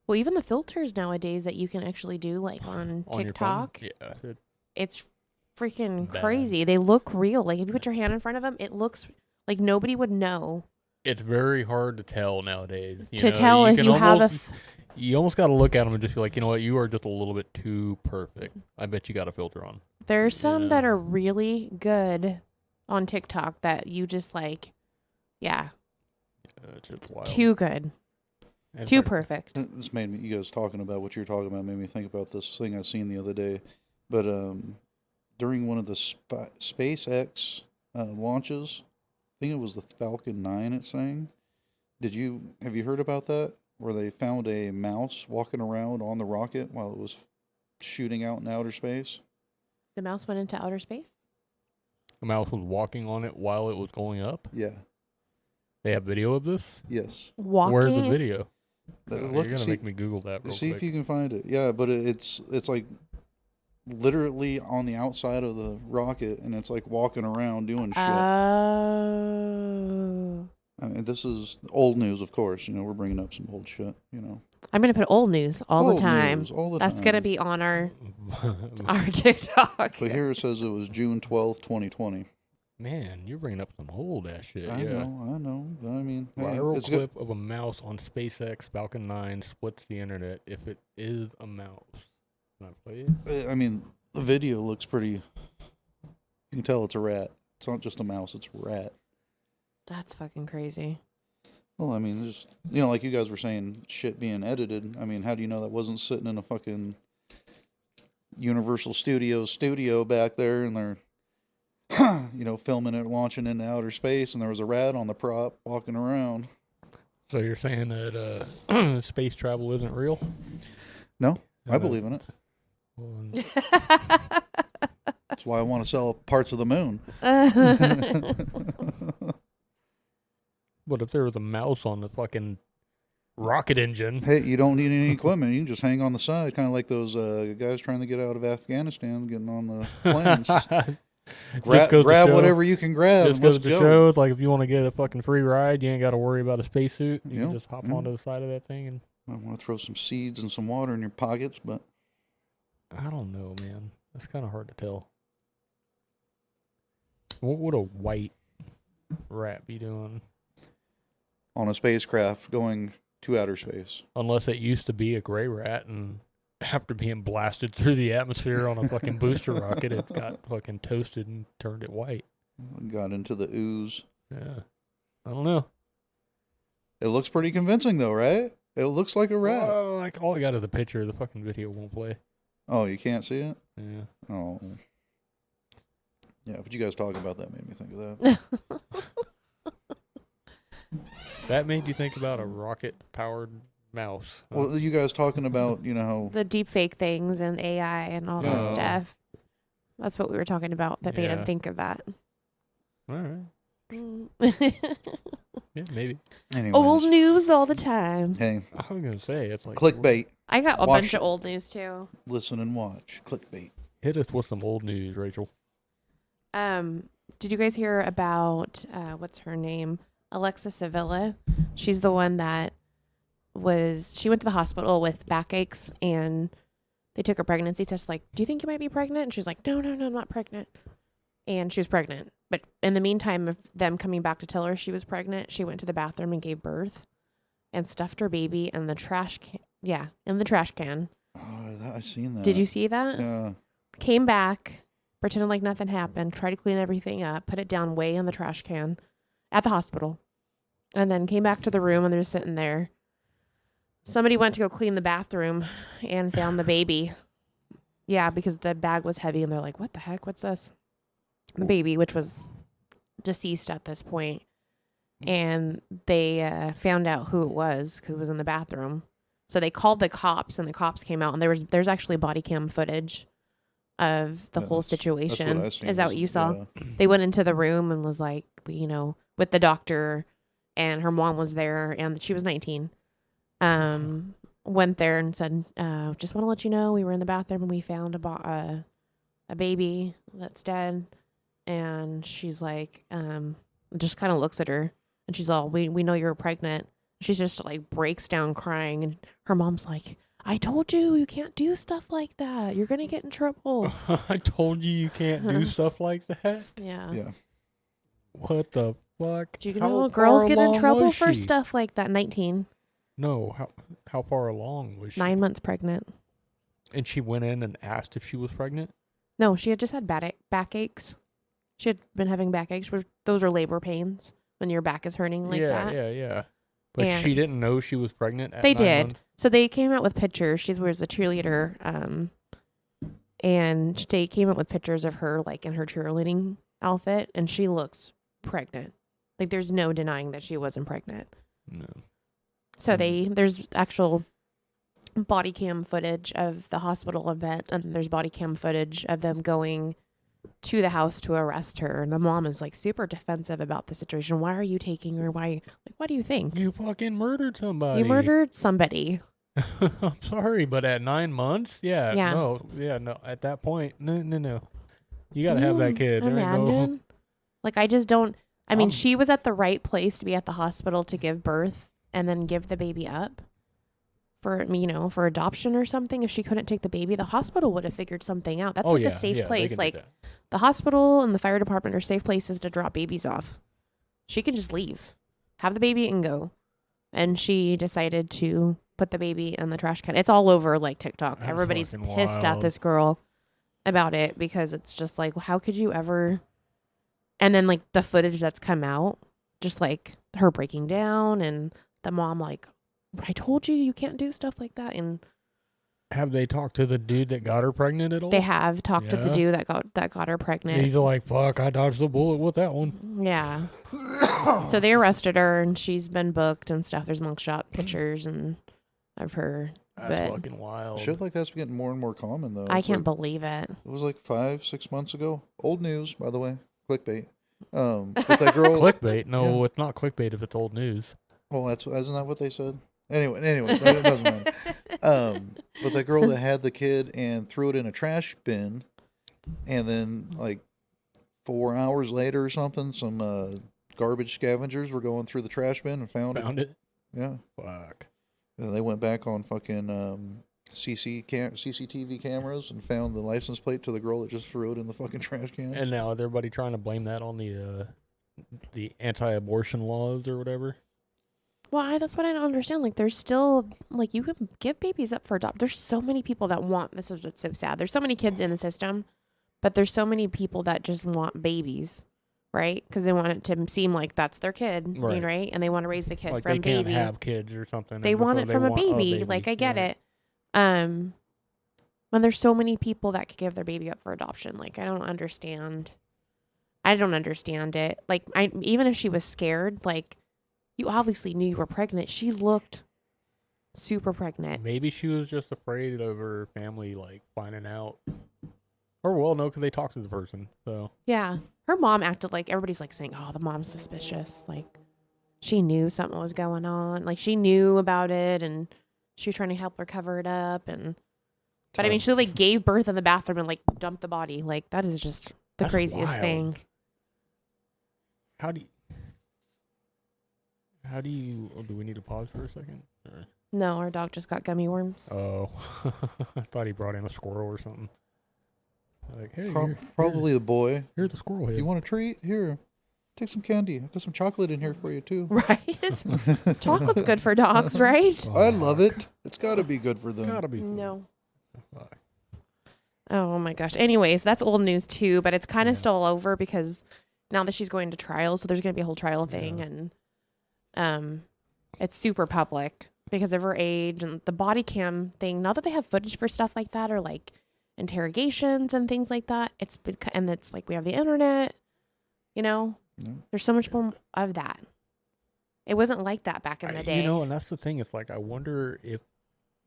Speaker 3: Well, even the filters nowadays that you can actually do, like on
Speaker 2: On your phone?
Speaker 3: TikTok,
Speaker 2: Yeah.
Speaker 3: it's freaking
Speaker 2: Bad.
Speaker 3: crazy. They look real. Like, if you put your hand in front of them, it looks like nobody would know.
Speaker 2: It's very hard to tell nowadays.
Speaker 3: To tell if
Speaker 2: can
Speaker 3: you have a
Speaker 2: almost- You almost got to look at them and just feel like, you know what, you are just a little bit too perfect. I bet you got a filter on.
Speaker 3: There's some
Speaker 2: Yeah.
Speaker 3: that are really good on TikTok that you just like, yeah,
Speaker 2: It's just wild.
Speaker 3: too good,
Speaker 2: And it's
Speaker 3: too
Speaker 2: like-
Speaker 3: perfect.
Speaker 1: This made me, you guys talking about what you were talking about made me think about this thing I seen the other day. But during one of the SpaceX launches, I think it was the Falcon 9, it's saying. Have you heard about that? Where they found a mouse walking around on the rocket while it was shooting out in outer space?
Speaker 3: The mouse went into outer space?
Speaker 2: A mouse was walking on it while it was going up.
Speaker 1: Yeah.
Speaker 2: They have video of this.
Speaker 1: Yes.
Speaker 3: Walking?
Speaker 2: Where's the video?
Speaker 1: Look,
Speaker 2: You're gonna make me Google that real
Speaker 1: see
Speaker 2: quick.
Speaker 1: if you can find it. Yeah, but it's like literally on the outside of the rocket, and it's like walking around doing shit.
Speaker 3: Oh.
Speaker 1: I mean, this is old news, of course. You know, we're bringing up some old shit. You know,
Speaker 3: I'm going to put old news all the time.
Speaker 1: All the
Speaker 3: That's
Speaker 1: time.
Speaker 3: going to be on our TikTok.
Speaker 1: But here it says it was June 12th, 2020.
Speaker 2: Man, you're bringing up some old ass shit.
Speaker 1: I
Speaker 2: Yeah.
Speaker 1: know. But I mean, hey,
Speaker 2: Viral
Speaker 1: it's
Speaker 2: clip of a mouse on SpaceX Falcon 9 splits the internet. If it is a mouse, can I play it?
Speaker 1: I mean, the video looks pretty. You can tell it's a rat. It's not just a mouse; it's a rat.
Speaker 3: That's fucking crazy.
Speaker 1: Well, I mean, just like you guys were saying, shit being edited. I mean, how do you know that wasn't sitting in a fucking Universal Studios studio back there, and they're filming it, launching into outer space, and there was a rat on the prop walking around.
Speaker 2: So you're saying that space travel isn't real?
Speaker 1: No, I believe in it.
Speaker 2: Well,
Speaker 1: That's why I want to sell parts of the moon.
Speaker 2: But if there was a mouse on the fucking rocket engine,
Speaker 1: Hey, you don't need any equipment. You can just hang on the side, kind of like those guys trying to get out of Afghanistan, getting on the planes. Grab whatever you can grab.
Speaker 2: Just
Speaker 1: And let's
Speaker 2: goes to
Speaker 1: go.
Speaker 2: show, like, if you want to get a fucking free ride, you ain't got to worry about a spacesuit. You
Speaker 1: Yeah,
Speaker 2: can just hop
Speaker 1: yeah.
Speaker 2: onto the side of that thing. And
Speaker 1: I want to throw some seeds and some water in your pockets, but
Speaker 2: I don't know, man. That's kind of hard to tell. What would a white rat be doing?
Speaker 1: on a spacecraft going to outer space.
Speaker 2: Unless it used to be a gray rat, and after being blasted through the atmosphere on a fucking booster rocket, it got fucking toasted and turned it white.
Speaker 1: Got into the ooze.
Speaker 2: Yeah. I don't know.
Speaker 1: It looks pretty convincing, though, right? It looks like a rat.
Speaker 2: Well, like, all I got is the picture. The fucking video won't play.
Speaker 1: Oh, you can't see it?
Speaker 2: Yeah.
Speaker 1: Oh. Yeah, but you guys talking about that made me think of that.
Speaker 2: That made you think about a rocket-powered mouse. Huh?
Speaker 1: Well, you guys talking about, how...
Speaker 3: The deep fake things and AI and all
Speaker 1: Yeah.
Speaker 3: that stuff. That's what we were talking about that made him
Speaker 2: Yeah.
Speaker 3: think of that.
Speaker 2: All right. Yeah, maybe.
Speaker 1: Anyways.
Speaker 3: Old news all the time.
Speaker 1: Hey,
Speaker 2: I was going to say, it's like...
Speaker 1: clickbait.
Speaker 3: I got a
Speaker 1: Watch
Speaker 3: bunch of old news too.
Speaker 1: Listen and watch. Clickbait.
Speaker 2: Hit us with some old news, Rachel.
Speaker 3: Did you guys hear about what's her name? Alexa Sevilla. She's the one that she went to the hospital with backaches and they took her pregnancy test, like, do you think you might be pregnant? And she's like, no, I'm not pregnant. And she was pregnant. But in the meantime of them coming back to tell her she was pregnant, she went to the bathroom and gave birth and stuffed her baby in the trash can. Yeah, in the trash can.
Speaker 1: Oh, I seen that.
Speaker 3: Did you see that?
Speaker 1: Yeah.
Speaker 3: Came back, pretended like nothing happened, tried to clean everything up, put it down way in the trash can at the hospital, and then came back to the room and they're sitting there. Somebody went to go clean the bathroom and found the baby. Yeah, because the bag was heavy and they're like, what the heck? What's this? The baby, which was deceased at this point. And they found out who it was because it was in the bathroom. So they called the cops and the cops came out and there's actually body cam footage of the whole situation.
Speaker 1: That's what I seen.
Speaker 3: Is that what you saw?
Speaker 1: Yeah.
Speaker 3: They went into the room and was like, with the doctor, and her mom was there and she was 19. Went there and said, just want to let you know we were in the bathroom and we found a baby that's dead. And she's like, just kind of looks at her and she's all, we know you're pregnant. She's just like breaks down crying and her mom's like, I told you can't do stuff like that. You're going to get in trouble.
Speaker 2: I told you can't do stuff like that.
Speaker 3: Yeah.
Speaker 1: Yeah.
Speaker 2: What the fuck?
Speaker 3: Do you
Speaker 2: How
Speaker 3: know girls
Speaker 2: far
Speaker 3: get in
Speaker 2: along
Speaker 3: trouble
Speaker 2: was
Speaker 3: for
Speaker 2: she?
Speaker 3: stuff like that? 19,
Speaker 2: No, how far along was she?
Speaker 3: 9 months pregnant.
Speaker 2: And she went in and asked if she was pregnant?
Speaker 3: No, she had just had backaches. She had been having backaches. Those are labor pains when your back is hurting like that.
Speaker 2: Yeah. But
Speaker 3: And
Speaker 2: she didn't know she was pregnant at
Speaker 3: They
Speaker 2: 9
Speaker 3: did.
Speaker 2: months?
Speaker 3: So they came out with pictures. She was a cheerleader. And they came out with pictures of her like in her cheerleading outfit. And she looks pregnant. Like there's no denying that she wasn't pregnant.
Speaker 2: No.
Speaker 3: So there's actual body cam footage of the hospital event, and there's body cam footage of them going to the house to arrest her. And the mom is like super defensive about the situation. Why are you taking her? Why? Like, what do you think?
Speaker 2: You fucking murdered somebody.
Speaker 3: You murdered somebody.
Speaker 2: I'm sorry, but at 9 months,
Speaker 3: Yeah.
Speaker 2: no. At that point, no. You gotta have that kid. There ain't no.
Speaker 3: Imagine. Like, I just don't. I mean,
Speaker 2: I'm-
Speaker 3: she was at the right place to be at the hospital to give birth and then give the baby up for, for adoption or something. If she couldn't take the baby, the hospital would have figured something out. That's a safe
Speaker 2: they
Speaker 3: place.
Speaker 2: can do
Speaker 3: Like,
Speaker 2: that.
Speaker 3: the hospital and the fire department are safe places to drop babies off. She can just leave, have the baby, and go. And she decided to put the baby in the trash can. It's all over like TikTok.
Speaker 2: That's
Speaker 3: Everybody's
Speaker 2: fucking
Speaker 3: pissed at
Speaker 2: wild.
Speaker 3: this girl about it because it's just like, how could you ever? And then like the footage that's come out, just like her breaking down and the mom like, I told you can't do stuff like that. And
Speaker 2: Have they talked to the dude that got her pregnant at all?
Speaker 3: they have talked to the
Speaker 2: Yeah.
Speaker 3: dude that got her pregnant.
Speaker 2: He's like, fuck, I dodged the bullet with that one.
Speaker 3: Yeah. So they arrested her and she's been booked and stuff. There's mugshot pictures and of her.
Speaker 2: That's
Speaker 3: But
Speaker 2: fucking wild.
Speaker 1: Shit like that's getting more and more common though.
Speaker 3: I
Speaker 1: It's
Speaker 3: can't
Speaker 1: like-
Speaker 3: believe it.
Speaker 1: It was like 5-6 months ago. Old news, by the way. Clickbait. But that girl.
Speaker 2: Clickbait? No,
Speaker 1: Yeah.
Speaker 2: it's not clickbait if it's old news.
Speaker 1: Well, isn't that what they said? Anyway, it doesn't matter. But the girl that had the kid and threw it in a trash bin, and then like 4 hours later or something, some garbage scavengers were going through the trash bin and found it.
Speaker 2: It?
Speaker 1: Yeah,
Speaker 2: Fuck.
Speaker 1: and they went back on fucking CCTV cameras and found the license plate to the girl that just threw it in the fucking trash can.
Speaker 2: And now is everybody trying to blame that on the anti-abortion laws or whatever?
Speaker 3: Well, that's what I don't understand. Like, there's still, like, you can give babies up for adopt. There's so many people that want, this is what's so sad. There's so many kids in the system, but there's so many people that just want babies, right? Because they want it to seem like that's their kid,
Speaker 2: Right.
Speaker 3: right? And they want to raise the kid
Speaker 2: Like
Speaker 3: from
Speaker 2: they can't
Speaker 3: baby.
Speaker 2: have kids or something.
Speaker 3: They
Speaker 2: and
Speaker 3: want
Speaker 2: so
Speaker 3: it
Speaker 2: they
Speaker 3: from a
Speaker 2: want
Speaker 3: baby. Like, I get
Speaker 2: Yeah.
Speaker 3: it. And there's so many people that could give their baby up for adoption. Like, I don't understand it. Like, even if she was scared, like, you obviously knew you were pregnant. She looked super pregnant.
Speaker 2: Maybe she was just afraid of her family like finding out. Or well, no, because they talked to the person. So
Speaker 3: Yeah. Her mom acted like everybody's like saying, oh, the mom's suspicious. Like, she knew something was going on. Like, she knew about it and she was trying to help her cover it up. But I mean, she like gave birth in the bathroom and like dumped the body. Like, that is just the
Speaker 2: That's
Speaker 3: craziest
Speaker 2: wild.
Speaker 3: thing.
Speaker 2: how do you? Do we need to pause for a second? Or-
Speaker 3: No, our dog just got gummy worms.
Speaker 2: Oh, I thought he brought in a squirrel or something. Like, hey,
Speaker 1: Probably the boy.
Speaker 2: here's the squirrel head.
Speaker 1: You want a treat? Here, take some candy. I've got some chocolate in here for you too.
Speaker 3: Right? Chocolate's good for dogs, right?
Speaker 1: I love it. It's got to be good for them.
Speaker 2: Gotta be.
Speaker 3: No.
Speaker 2: Fuck.
Speaker 3: Oh my gosh. Anyways, that's old news too, but it's kind of
Speaker 2: Yeah.
Speaker 3: still over because now that she's going to trial, so there's going to be a whole trial thing,
Speaker 2: Yeah.
Speaker 3: and it's super public because of her age and the body cam thing. Not that they have footage for stuff like that or like interrogations and things like that. And it's like we have the internet,
Speaker 1: Yeah.
Speaker 3: There's so much more of that. It wasn't like that back in the day.
Speaker 2: And that's the thing. It's like I wonder if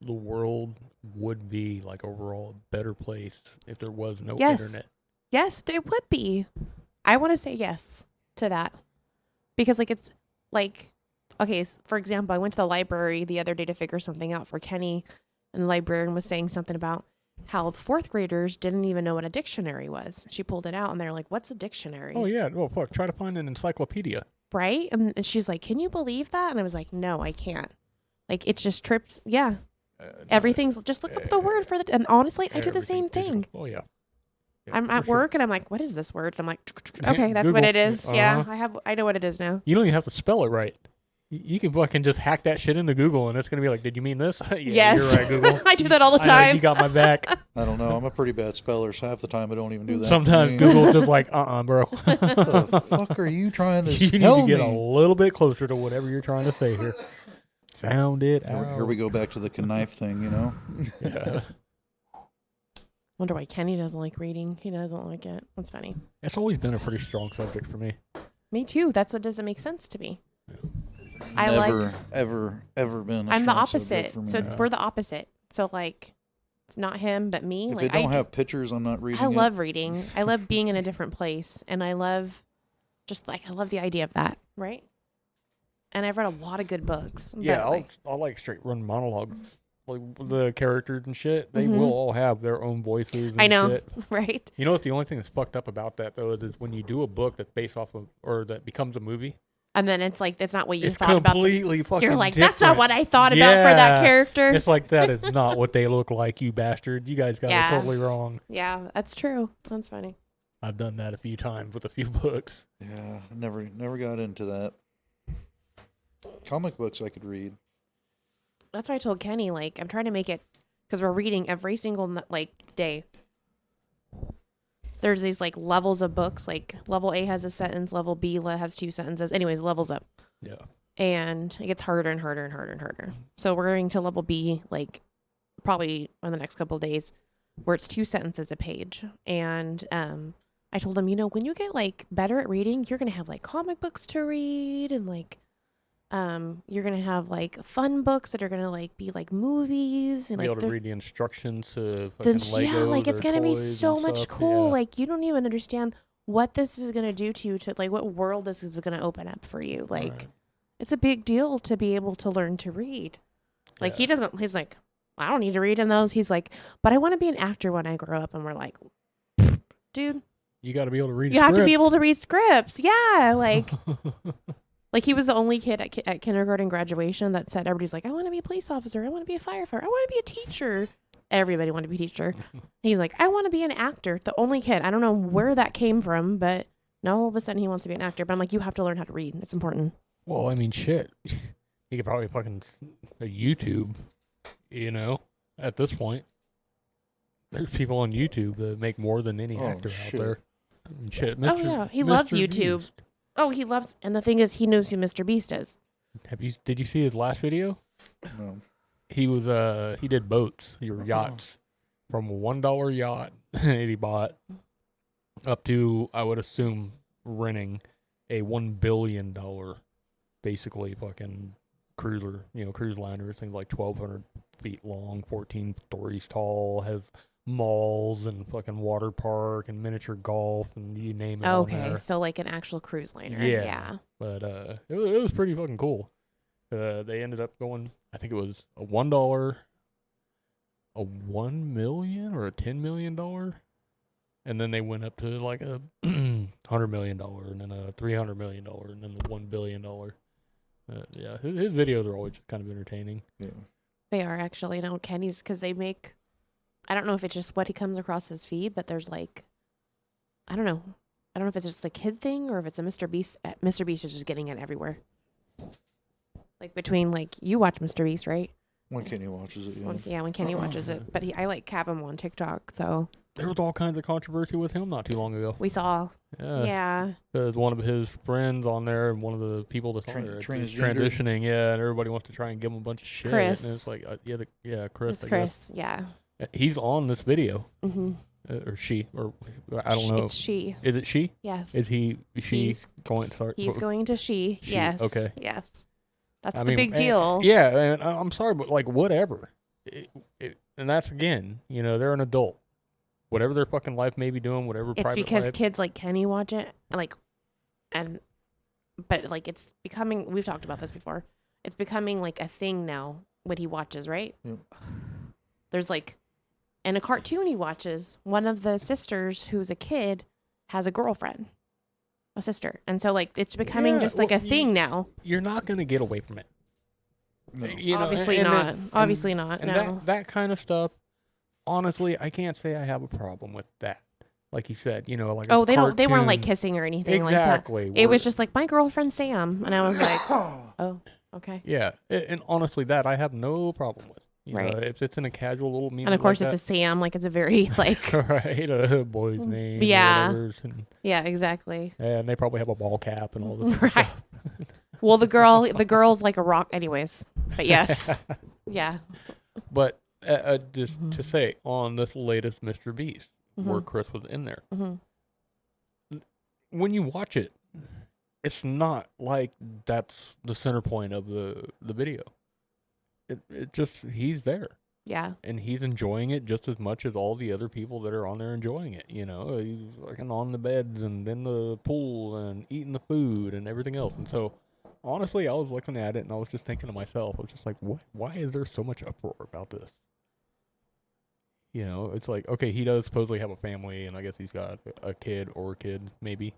Speaker 2: the world would be like overall a better place if there was no
Speaker 3: Yes.
Speaker 2: internet.
Speaker 3: Yes, there would be. I want to say yes to that because like it's like, okay, for example, I went to the library the other day to figure something out for Kenny, and the librarian was saying something about how fourth graders didn't even know what a dictionary was. She pulled it out and they're like, what's a dictionary?
Speaker 2: Oh yeah. Well, fuck. Try to find an encyclopedia.
Speaker 3: Right? And she's like, can you believe that? And I was like, no, I can't. Like, it's just trips. Yeah. Everything's just look up the word for the, and honestly, I do the same
Speaker 2: everything's
Speaker 3: thing.
Speaker 2: digital. Oh yeah. Yeah,
Speaker 3: I'm
Speaker 2: for
Speaker 3: at
Speaker 2: sure.
Speaker 3: work and I'm like, what is this word? And I'm like,
Speaker 2: Yeah,
Speaker 3: okay, that's what
Speaker 2: Google.
Speaker 3: it is. Yeah,
Speaker 2: Uh-huh.
Speaker 3: I know what it is now.
Speaker 2: You don't even have to spell it right. You can fucking just hack that shit into Google, and it's gonna be like, "Did you mean this?" Yeah,
Speaker 3: Yes.
Speaker 2: you're right, Google.
Speaker 3: I do that all the
Speaker 2: I know,
Speaker 3: time.
Speaker 2: you got my back.
Speaker 1: I don't know. I'm a pretty bad speller, so half the time I don't even do that. for
Speaker 2: Sometimes
Speaker 1: me.
Speaker 2: Google's just like, bro.
Speaker 1: What the fuck are you trying to
Speaker 2: You need
Speaker 1: tell
Speaker 2: to get
Speaker 1: me?
Speaker 2: a little bit closer to whatever you're trying to say here. Sound it out.
Speaker 1: Here we go back to the knife thing,
Speaker 2: Yeah.
Speaker 3: Wonder why Kenny doesn't like reading. He doesn't like it. That's funny.
Speaker 2: It's always been a pretty strong subject for me.
Speaker 3: Me too. That's what doesn't make sense to me. I
Speaker 1: Never,
Speaker 3: like.
Speaker 1: ever been. A
Speaker 3: I'm the
Speaker 1: strong subject
Speaker 3: opposite.
Speaker 1: for me.
Speaker 3: So we're the opposite. So like, not him, but me.
Speaker 1: If
Speaker 3: Like
Speaker 1: it don't have pictures, I'm not reading
Speaker 3: I
Speaker 1: it.
Speaker 3: love reading. I love being in a different place, and I love I love the idea of that, right? And I've read a lot of good books.
Speaker 2: Yeah,
Speaker 3: but,
Speaker 2: I'll like straight run monologues. Like the characters and shit, they
Speaker 3: Mhm.
Speaker 2: will all have their own voices and
Speaker 3: I know,
Speaker 2: shit.
Speaker 3: right?
Speaker 2: You know what? The only thing that's fucked up about that though is when you do a book that's based off of or that becomes a movie.
Speaker 3: And then it's like it's not what you
Speaker 2: It's
Speaker 3: thought about.
Speaker 2: completely fucking.
Speaker 3: You're like,
Speaker 2: different.
Speaker 3: that's not what I thought about for that
Speaker 2: Yeah.
Speaker 3: character.
Speaker 2: It's like that is not what they look like, you bastard. You guys got
Speaker 3: Yeah.
Speaker 2: it totally wrong.
Speaker 3: Yeah, that's true. That's funny.
Speaker 2: I've done that a few times with a few books.
Speaker 1: Yeah, never got into that. Comic books I could read.
Speaker 3: That's why I told Kenny, like, I'm trying to make it, because we're reading every single, like, day. There's these, like, levels of books. Like, level A has a sentence, level B has 2 sentences. Anyways, levels up.
Speaker 2: Yeah.
Speaker 3: And it gets harder and harder and harder and harder. So we're going to level B, like, probably in the next couple of days, where it's 2 sentences a page. And I told him, when you get, like, better at reading, you're going to have, like, comic books to read and, like, you're gonna have like fun books that are gonna like be like movies and
Speaker 2: Be
Speaker 3: like
Speaker 2: able to read the instructions to
Speaker 3: then
Speaker 2: fucking
Speaker 3: yeah,
Speaker 2: Legos
Speaker 3: like it's
Speaker 2: or
Speaker 3: gonna be
Speaker 2: toys
Speaker 3: so
Speaker 2: and
Speaker 3: much
Speaker 2: stuff.
Speaker 3: cool.
Speaker 2: Yeah.
Speaker 3: Like you don't even understand what this is gonna do to you, to like what world this is gonna open up for you. Like
Speaker 2: Right.
Speaker 3: it's a big deal to be able to learn to read. Like
Speaker 2: Yeah.
Speaker 3: he's like, I don't need to read in those. He's like, but I want to be an actor when I grow up. And we're like, dude,
Speaker 2: You got to be able to read.
Speaker 3: you have to be
Speaker 2: script.
Speaker 3: able to read scripts. Yeah, like. Like, he was the only kid at kindergarten graduation that said, everybody's like, I want to be a police officer. I want to be a firefighter. I want to be a teacher. Everybody wanted to be a teacher. He's like, I want to be an actor. The only kid. I don't know where that came from, but now all of a sudden he wants to be an actor. But I'm like, you have to learn how to read. It's important.
Speaker 2: Well, I mean, shit. You could probably fucking a YouTube, at this point. There's people on YouTube that make more than any actor out there. I mean, shit,
Speaker 3: Oh, yeah. He loves
Speaker 2: Mr.
Speaker 3: YouTube.
Speaker 2: Beast.
Speaker 3: Oh, he loves, and the thing is, he knows who Mr. Beast is.
Speaker 2: Did you see his last video?
Speaker 1: No.
Speaker 2: He did boats, your yachts, from a $1 yacht that he bought up to, I would assume, renting a $1 billion, basically fucking cruiser, cruise liner. Things like 1,200 feet long, 14 stories tall, has malls and fucking water park and miniature golf and you name it.
Speaker 3: Okay, so like an actual cruise liner. Yeah.
Speaker 2: But it was pretty fucking cool. They ended up going, I think it was a $1, a $1 million or a $10 million, and then they went up to like a $100 million and then a $300 million and then the $1 billion. Yeah, his videos are always kind of entertaining.
Speaker 1: Yeah.
Speaker 3: They are actually. Kenny's, because they make, I don't know if it's just what he comes across his feed, but there's like, I don't know. I don't know if it's just a kid thing or if it's a Mr. Beast. Mr. Beast is just getting it everywhere. Like between like, you watch Mr. Beast, right?
Speaker 1: When Kenny watches it, yeah.
Speaker 3: When Kenny watches it. But I like have him on TikTok, so.
Speaker 2: There was all kinds of controversy with him not too long ago.
Speaker 3: We saw. Yeah.
Speaker 2: There's one of his friends on there, and one of the people that's on there is transitioning. Yeah, and everybody wants to try and give him a bunch of shit.
Speaker 3: Chris.
Speaker 2: And it's like, Chris.
Speaker 3: It's Chris. Yeah.
Speaker 2: He's on this video,
Speaker 3: Mm-hmm.
Speaker 2: Or she, or I don't know.
Speaker 3: It's she.
Speaker 2: Is it she?
Speaker 3: Yes.
Speaker 2: Is he? She
Speaker 3: He's
Speaker 2: going to start?
Speaker 3: He's going to she.
Speaker 2: She,
Speaker 3: Yes.
Speaker 2: okay.
Speaker 3: Yes. That's
Speaker 2: I
Speaker 3: the
Speaker 2: mean,
Speaker 3: big deal.
Speaker 2: Yeah, and I'm sorry, but like whatever. And that's again, they're an adult. Whatever their fucking life may be doing, whatever
Speaker 3: It's
Speaker 2: private
Speaker 3: because
Speaker 2: life.
Speaker 3: kids like Kenny watch it, but like it's becoming. We've talked about this before. It's becoming like a thing now. What he watches, right?
Speaker 1: Yep.
Speaker 3: There's like, in a cartoon he watches, one of the sisters who's a kid has a girlfriend, a sister, and so like it's becoming just like a thing now.
Speaker 2: You're not gonna get away from it.
Speaker 1: No.
Speaker 3: Obviously not. Obviously not.
Speaker 2: And
Speaker 3: No.
Speaker 2: that kind of stuff. Honestly, I can't say I have a problem with that. Like you said, like
Speaker 3: They weren't like kissing or anything
Speaker 2: exactly,
Speaker 3: like that. It was just like my girlfriend Sam, and I was like, oh, okay.
Speaker 2: Yeah, and honestly, that I have no problem with. You
Speaker 3: Right.
Speaker 2: know, if it's in a casual little meeting,
Speaker 3: And of course
Speaker 2: like
Speaker 3: it's a Sam, like it's a very like
Speaker 2: right, a boy's name.
Speaker 3: Yeah.
Speaker 2: Or and,
Speaker 3: yeah, exactly.
Speaker 2: and they probably have a ball cap and all this
Speaker 3: Right.
Speaker 2: stuff.
Speaker 3: Well, the girl's like a rock, anyways. But yes, yeah.
Speaker 2: But just to say, on this latest Mr. Beast, where Chris was in there, when you watch it, it's not like that's the center point of the video. It just, he's there.
Speaker 3: Yeah.
Speaker 2: And he's enjoying it just as much as all the other people that are on there enjoying it. You know, he's fucking on the beds and in the pool and eating the food and everything else. And so, honestly, I was looking at it and I was just thinking to myself, I was just like, why is there so much uproar about this? You know, it's like, okay, he does supposedly have a family, and I guess he's got a kid or a kid, maybe.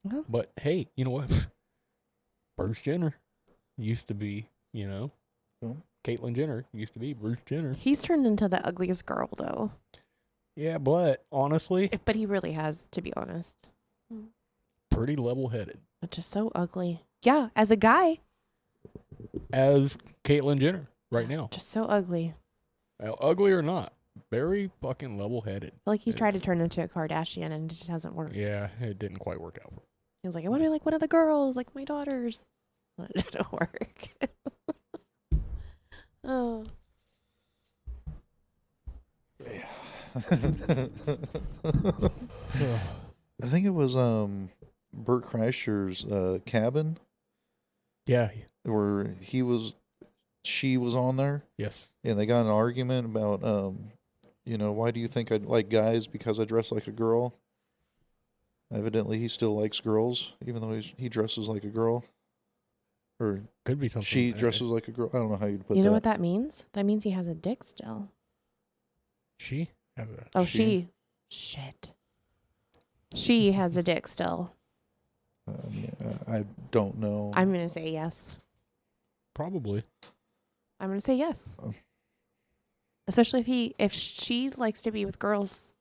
Speaker 3: Uh-huh.
Speaker 2: But hey, you know what? Bruce Jenner used to be, you know, Caitlyn Jenner used to be Bruce Jenner.
Speaker 3: He's turned into the ugliest girl, though.
Speaker 2: Yeah, but honestly,
Speaker 3: But he really has, to be honest.
Speaker 2: pretty level-headed.
Speaker 3: But just so ugly. Yeah, as a guy.
Speaker 2: As Caitlyn Jenner right now.
Speaker 3: Just so ugly.
Speaker 2: Ugly or not, very fucking level-headed.
Speaker 3: Like he's tried to turn into a Kardashian and it just hasn't worked.
Speaker 2: Yeah, it didn't quite work out.
Speaker 3: He was like, I want to be like one of the girls, like my daughters. But it didn't work. Oh.
Speaker 1: I think it was Bert Kreischer's cabin
Speaker 2: Yeah.
Speaker 1: where she was on there,
Speaker 2: Yes.
Speaker 1: and they got in an argument about why do you think I like guys because I dress like a girl? Evidently, he still likes girls, even though he dresses like a girl, or
Speaker 2: Could be something.
Speaker 1: she dresses like a girl. I don't know how you'd put
Speaker 3: You
Speaker 1: that.
Speaker 3: know what that means? That means he has a dick still.
Speaker 2: She? Have a,
Speaker 3: Oh,
Speaker 1: She?
Speaker 3: Shit. She has a dick still.
Speaker 1: I don't know.
Speaker 3: I'm going to say yes.
Speaker 2: Probably.
Speaker 3: I'm going to say yes.
Speaker 1: Oh.
Speaker 3: Especially if she likes to be with girls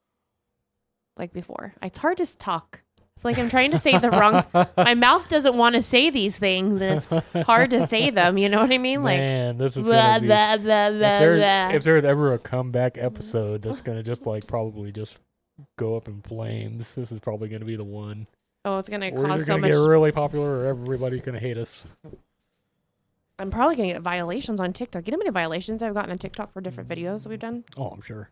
Speaker 3: like before. It's hard to talk. I feel like I'm trying to say the wrong. My mouth doesn't want to say these things, and it's hard to say them. You know what I mean?
Speaker 2: Man, this is
Speaker 3: blah,
Speaker 2: gonna be,
Speaker 3: blah, blah, blah, blah.
Speaker 2: if there's ever a comeback episode that's gonna just like probably just go up in flames, this is probably gonna be the one.
Speaker 3: Oh, it's gonna
Speaker 2: We're
Speaker 3: cause
Speaker 2: either
Speaker 3: so
Speaker 2: gonna
Speaker 3: much.
Speaker 2: get really popular or everybody's gonna hate us.
Speaker 3: I'm probably gonna get violations on TikTok. You know how many violations I've gotten on TikTok for different videos that we've done?
Speaker 2: Oh, I'm sure.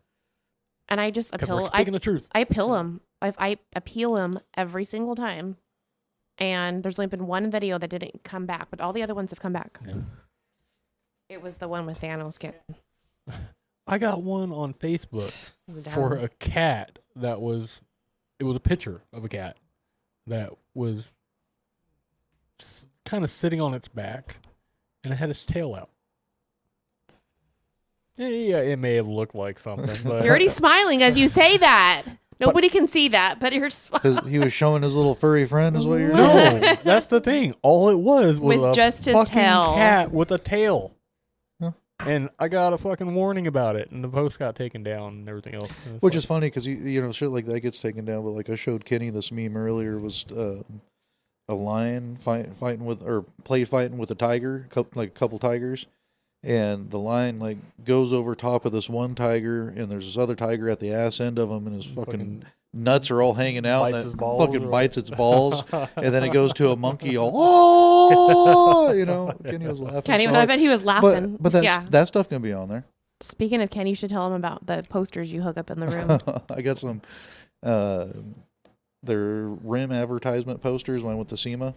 Speaker 3: And I just
Speaker 2: 'Cause we're
Speaker 3: appeal.
Speaker 2: speaking the truth.
Speaker 3: I appeal him. I appeal him every single time. And there's only been one video that didn't come back, but all the other ones have come back.
Speaker 2: Yeah.
Speaker 3: It was the one with Thanos getting.
Speaker 2: I got one on Facebook for a cat that was. It was a picture of a cat that was kind of sitting on its back, and it had its tail out. Yeah, it may have looked like something, but
Speaker 3: You're already smiling as you say that. Nobody can see that, but you're smiling.
Speaker 1: He was showing his little furry friend, is what you're
Speaker 2: no,
Speaker 1: saying?
Speaker 2: that's the thing. All it was
Speaker 3: Was
Speaker 2: a
Speaker 3: just his
Speaker 2: fucking
Speaker 3: tail.
Speaker 2: cat with a tail.
Speaker 1: Huh.
Speaker 2: And I got a fucking warning about it, and the post got taken down and everything else. And it's
Speaker 1: Which
Speaker 2: like,
Speaker 1: is funny because shit like that gets taken down. But like I showed Kenny this meme earlier was a lion fighting with a tiger, like a couple tigers, and the lion like goes over top of this one tiger, and there's this other tiger at the ass end of him, and his fucking nuts are all hanging out,
Speaker 2: bites
Speaker 1: and
Speaker 2: his
Speaker 1: it
Speaker 2: balls
Speaker 1: fucking
Speaker 2: or-
Speaker 1: bites its balls, and then it goes to a monkey, all oh, Kenny was laughing.
Speaker 3: Kenny,
Speaker 1: so
Speaker 3: I
Speaker 1: hard.
Speaker 3: bet he was laughing.
Speaker 1: But
Speaker 3: yeah.
Speaker 1: that stuff can be on there.
Speaker 3: Speaking of Kenny, you should tell him about the posters you hook up in the room.
Speaker 1: I got some their rim advertisement posters when I went to SEMA,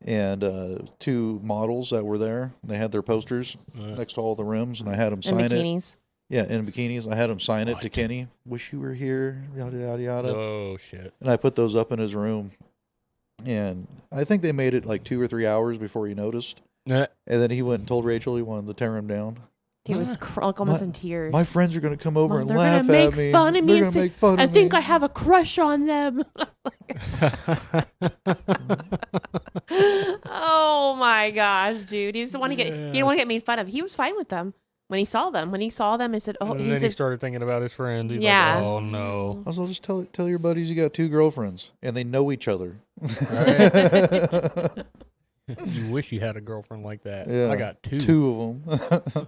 Speaker 1: and two models that were there. They had their posters next to all the rims, and I had them
Speaker 3: In
Speaker 1: sign it.
Speaker 3: bikinis.
Speaker 1: Yeah, in bikinis. I had them sign it to
Speaker 2: What?
Speaker 1: Kenny. Wish you were here. Yada yada yada.
Speaker 2: Oh shit!
Speaker 1: And I put those up in his room, and I think they made it like 2 or 3 hours before he noticed.
Speaker 2: Nah.
Speaker 1: And then he went and told Rachel he wanted to tear him down.
Speaker 3: He was like almost in tears.
Speaker 1: My friends are going to come over
Speaker 3: Mom,
Speaker 1: and
Speaker 3: they're
Speaker 1: laugh
Speaker 3: gonna make
Speaker 1: at me.
Speaker 3: fun of me
Speaker 1: They're
Speaker 3: and
Speaker 1: going to
Speaker 3: say,
Speaker 1: make fun of
Speaker 3: I
Speaker 1: me.
Speaker 3: think I have a crush on them. Oh my gosh, dude! He just want to get. He didn't want to get made fun of. He was fine with them when he saw them. When he saw them, he said, "Oh,
Speaker 2: And
Speaker 3: he
Speaker 2: then he
Speaker 3: said,
Speaker 2: started thinking about his friends. He's
Speaker 3: yeah.
Speaker 2: like, oh no.
Speaker 1: Also, just tell your buddies you got 2 girlfriends and they know each other.
Speaker 2: You wish you had a girlfriend like that.
Speaker 1: Yeah,
Speaker 2: I got 2.
Speaker 1: 2 of them.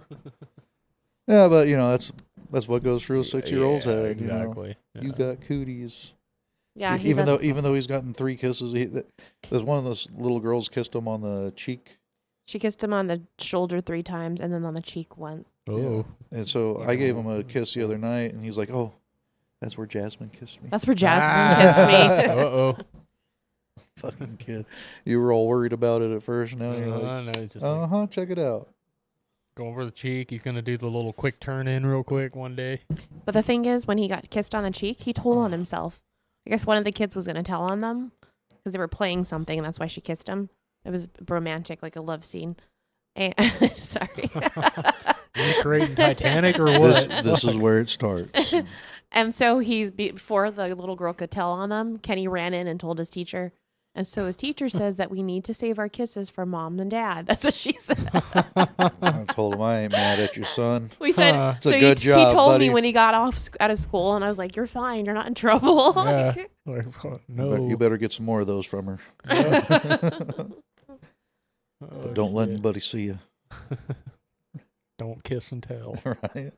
Speaker 1: Yeah, but that's what goes through a 6-year-old's
Speaker 2: Yeah,
Speaker 1: head.
Speaker 2: exactly.
Speaker 1: You got cooties.
Speaker 3: yeah." He's
Speaker 1: even though he's gotten 3 kisses, there's one of those little girls kissed him on the cheek,
Speaker 3: she kissed him on the shoulder 3 times and then on the cheek once.
Speaker 2: Oh,
Speaker 1: and so I gave him a kiss the other night, and he's like, "Oh, that's where Jasmine kissed me."
Speaker 3: That's where Jasmine kissed me.
Speaker 2: Uh-oh.
Speaker 1: Fucking kid, you were all worried about it at first. Now you're like,
Speaker 2: No, it's just like,
Speaker 1: check it out.
Speaker 2: Go over the cheek. He's gonna do the little quick turn in real quick one day.
Speaker 3: But the thing is, when he got kissed on the cheek, he told on himself. I guess one of the kids was going to tell on them because they were playing something, and that's why she kissed him. It was romantic, like a love scene. And, sorry.
Speaker 2: Recreating Titanic or what?
Speaker 1: This is where it starts.
Speaker 3: And so before the little girl could tell on them, Kenny ran in and told his teacher. And so his teacher says that we need to save our kisses for mom and dad. That's what she said.
Speaker 1: I told him I ain't mad at you, son.
Speaker 3: We said,
Speaker 1: It's a good
Speaker 3: he
Speaker 1: job,
Speaker 3: told
Speaker 1: buddy.
Speaker 3: me when he got out of school, and I was like, "You're fine. You're not in trouble."
Speaker 2: Yeah. Like, no.
Speaker 1: You better get some more of those from her.
Speaker 2: Oh,
Speaker 1: But don't let
Speaker 2: shit.
Speaker 1: anybody see you.
Speaker 2: Don't kiss and tell.
Speaker 1: Right?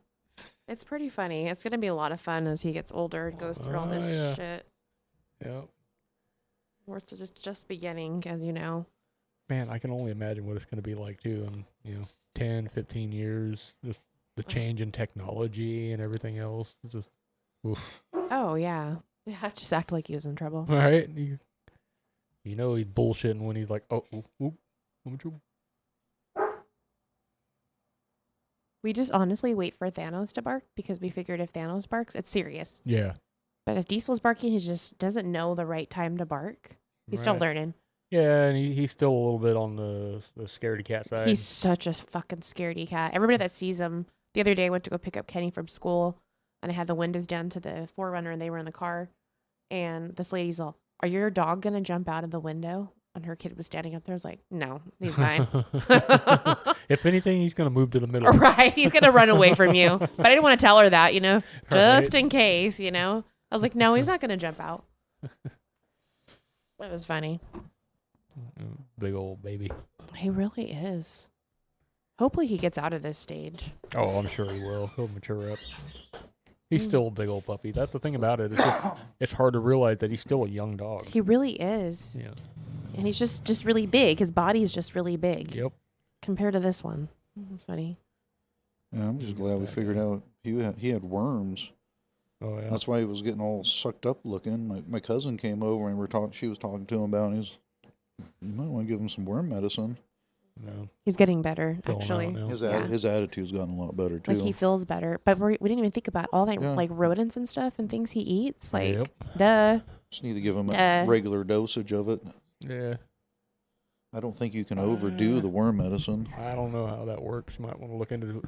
Speaker 3: It's pretty funny. It's gonna be a lot of fun as he gets older and goes through all this
Speaker 2: yeah.
Speaker 3: shit.
Speaker 2: Yep.
Speaker 3: We're just beginning, as you know.
Speaker 2: Man, I can only imagine what it's going to be like, too, in, 10, 15 years. Just the change in technology and everything else. It's just, oof.
Speaker 3: Oh yeah, just act like he was in trouble.
Speaker 2: All right? You know he's bullshitting when he's like, oh, I'm in trouble.
Speaker 3: We just honestly wait for Thanos to bark because we figured if Thanos barks, it's serious.
Speaker 2: Yeah.
Speaker 3: But if Diesel's barking, he just doesn't know the right time to bark. He's still
Speaker 2: Right.
Speaker 3: learning.
Speaker 2: Yeah, and he's still a little bit on the scaredy cat side.
Speaker 3: He's such a fucking scaredy cat. Everybody that sees him, the other day I went to go pick up Kenny from school, and I had the windows down to the 4Runner, and they were in the car. And this lady's all, "Are your dog gonna jump out of the window?" And her kid was standing up there. I was like, "No, he's fine."
Speaker 2: If anything, he's going to move to the middle.
Speaker 3: Right, he's gonna run away from you. But I didn't want to tell her that, just
Speaker 2: Right.
Speaker 3: in case, I was like, "No, he's not gonna jump out." It was funny.
Speaker 2: Big old baby.
Speaker 3: He really is. Hopefully he gets out of this stage.
Speaker 2: Oh, I'm sure he will. He'll mature up. He's still a big old puppy. That's the thing about it. It's hard to realize that he's still a young dog.
Speaker 3: He really is.
Speaker 2: Yeah.
Speaker 3: And he's just really big. His body is just really big
Speaker 2: Yep.
Speaker 3: compared to this one. That's funny.
Speaker 1: Yeah, I'm just glad we figured out he had worms.
Speaker 2: Oh yeah.
Speaker 1: That's why he was getting all sucked up looking. My cousin came over and she was talking to him about it. You might want to give him some worm medicine.
Speaker 2: No.
Speaker 3: He's getting better,
Speaker 2: Filling
Speaker 3: actually.
Speaker 2: out now.
Speaker 1: His attitude's gotten a lot better too.
Speaker 3: Like he feels better. But we didn't even think about all that,
Speaker 1: Yeah.
Speaker 3: like rodents and stuff and things he eats. Like,
Speaker 2: Yep.
Speaker 3: duh.
Speaker 1: Just need to give him a regular dosage of it.
Speaker 2: Yeah.
Speaker 1: I don't think you can overdo the worm medicine.
Speaker 2: I don't know how that works. You might want to look into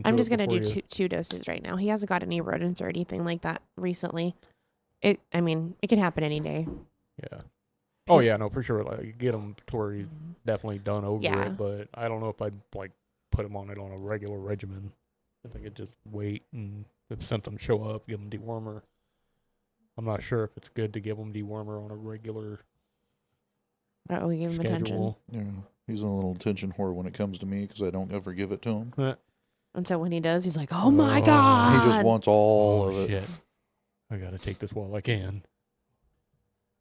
Speaker 3: I'm just
Speaker 2: it
Speaker 3: going to do
Speaker 2: before you-
Speaker 3: two doses right now. He hasn't got any rodents or anything like that recently. It can happen any day.
Speaker 2: Yeah. Oh yeah, no, for sure. Like get him to where he's definitely done over
Speaker 3: Yeah.
Speaker 2: it, but I don't know if I'd like put him on it on a regular regimen. I think I'd just wait, and if symptoms show up, give him dewormer. I'm not sure if it's good to give him dewormer on a regular
Speaker 3: Oh, we give him attention.
Speaker 2: schedule.
Speaker 1: Yeah, he's a little attention whore when it comes to me because I don't ever give it to him.
Speaker 3: And so when he does, he's like, "Oh my
Speaker 2: Oh.
Speaker 3: god!"
Speaker 1: He just wants all
Speaker 2: Oh
Speaker 1: of it.
Speaker 2: shit! I gotta take this while I can.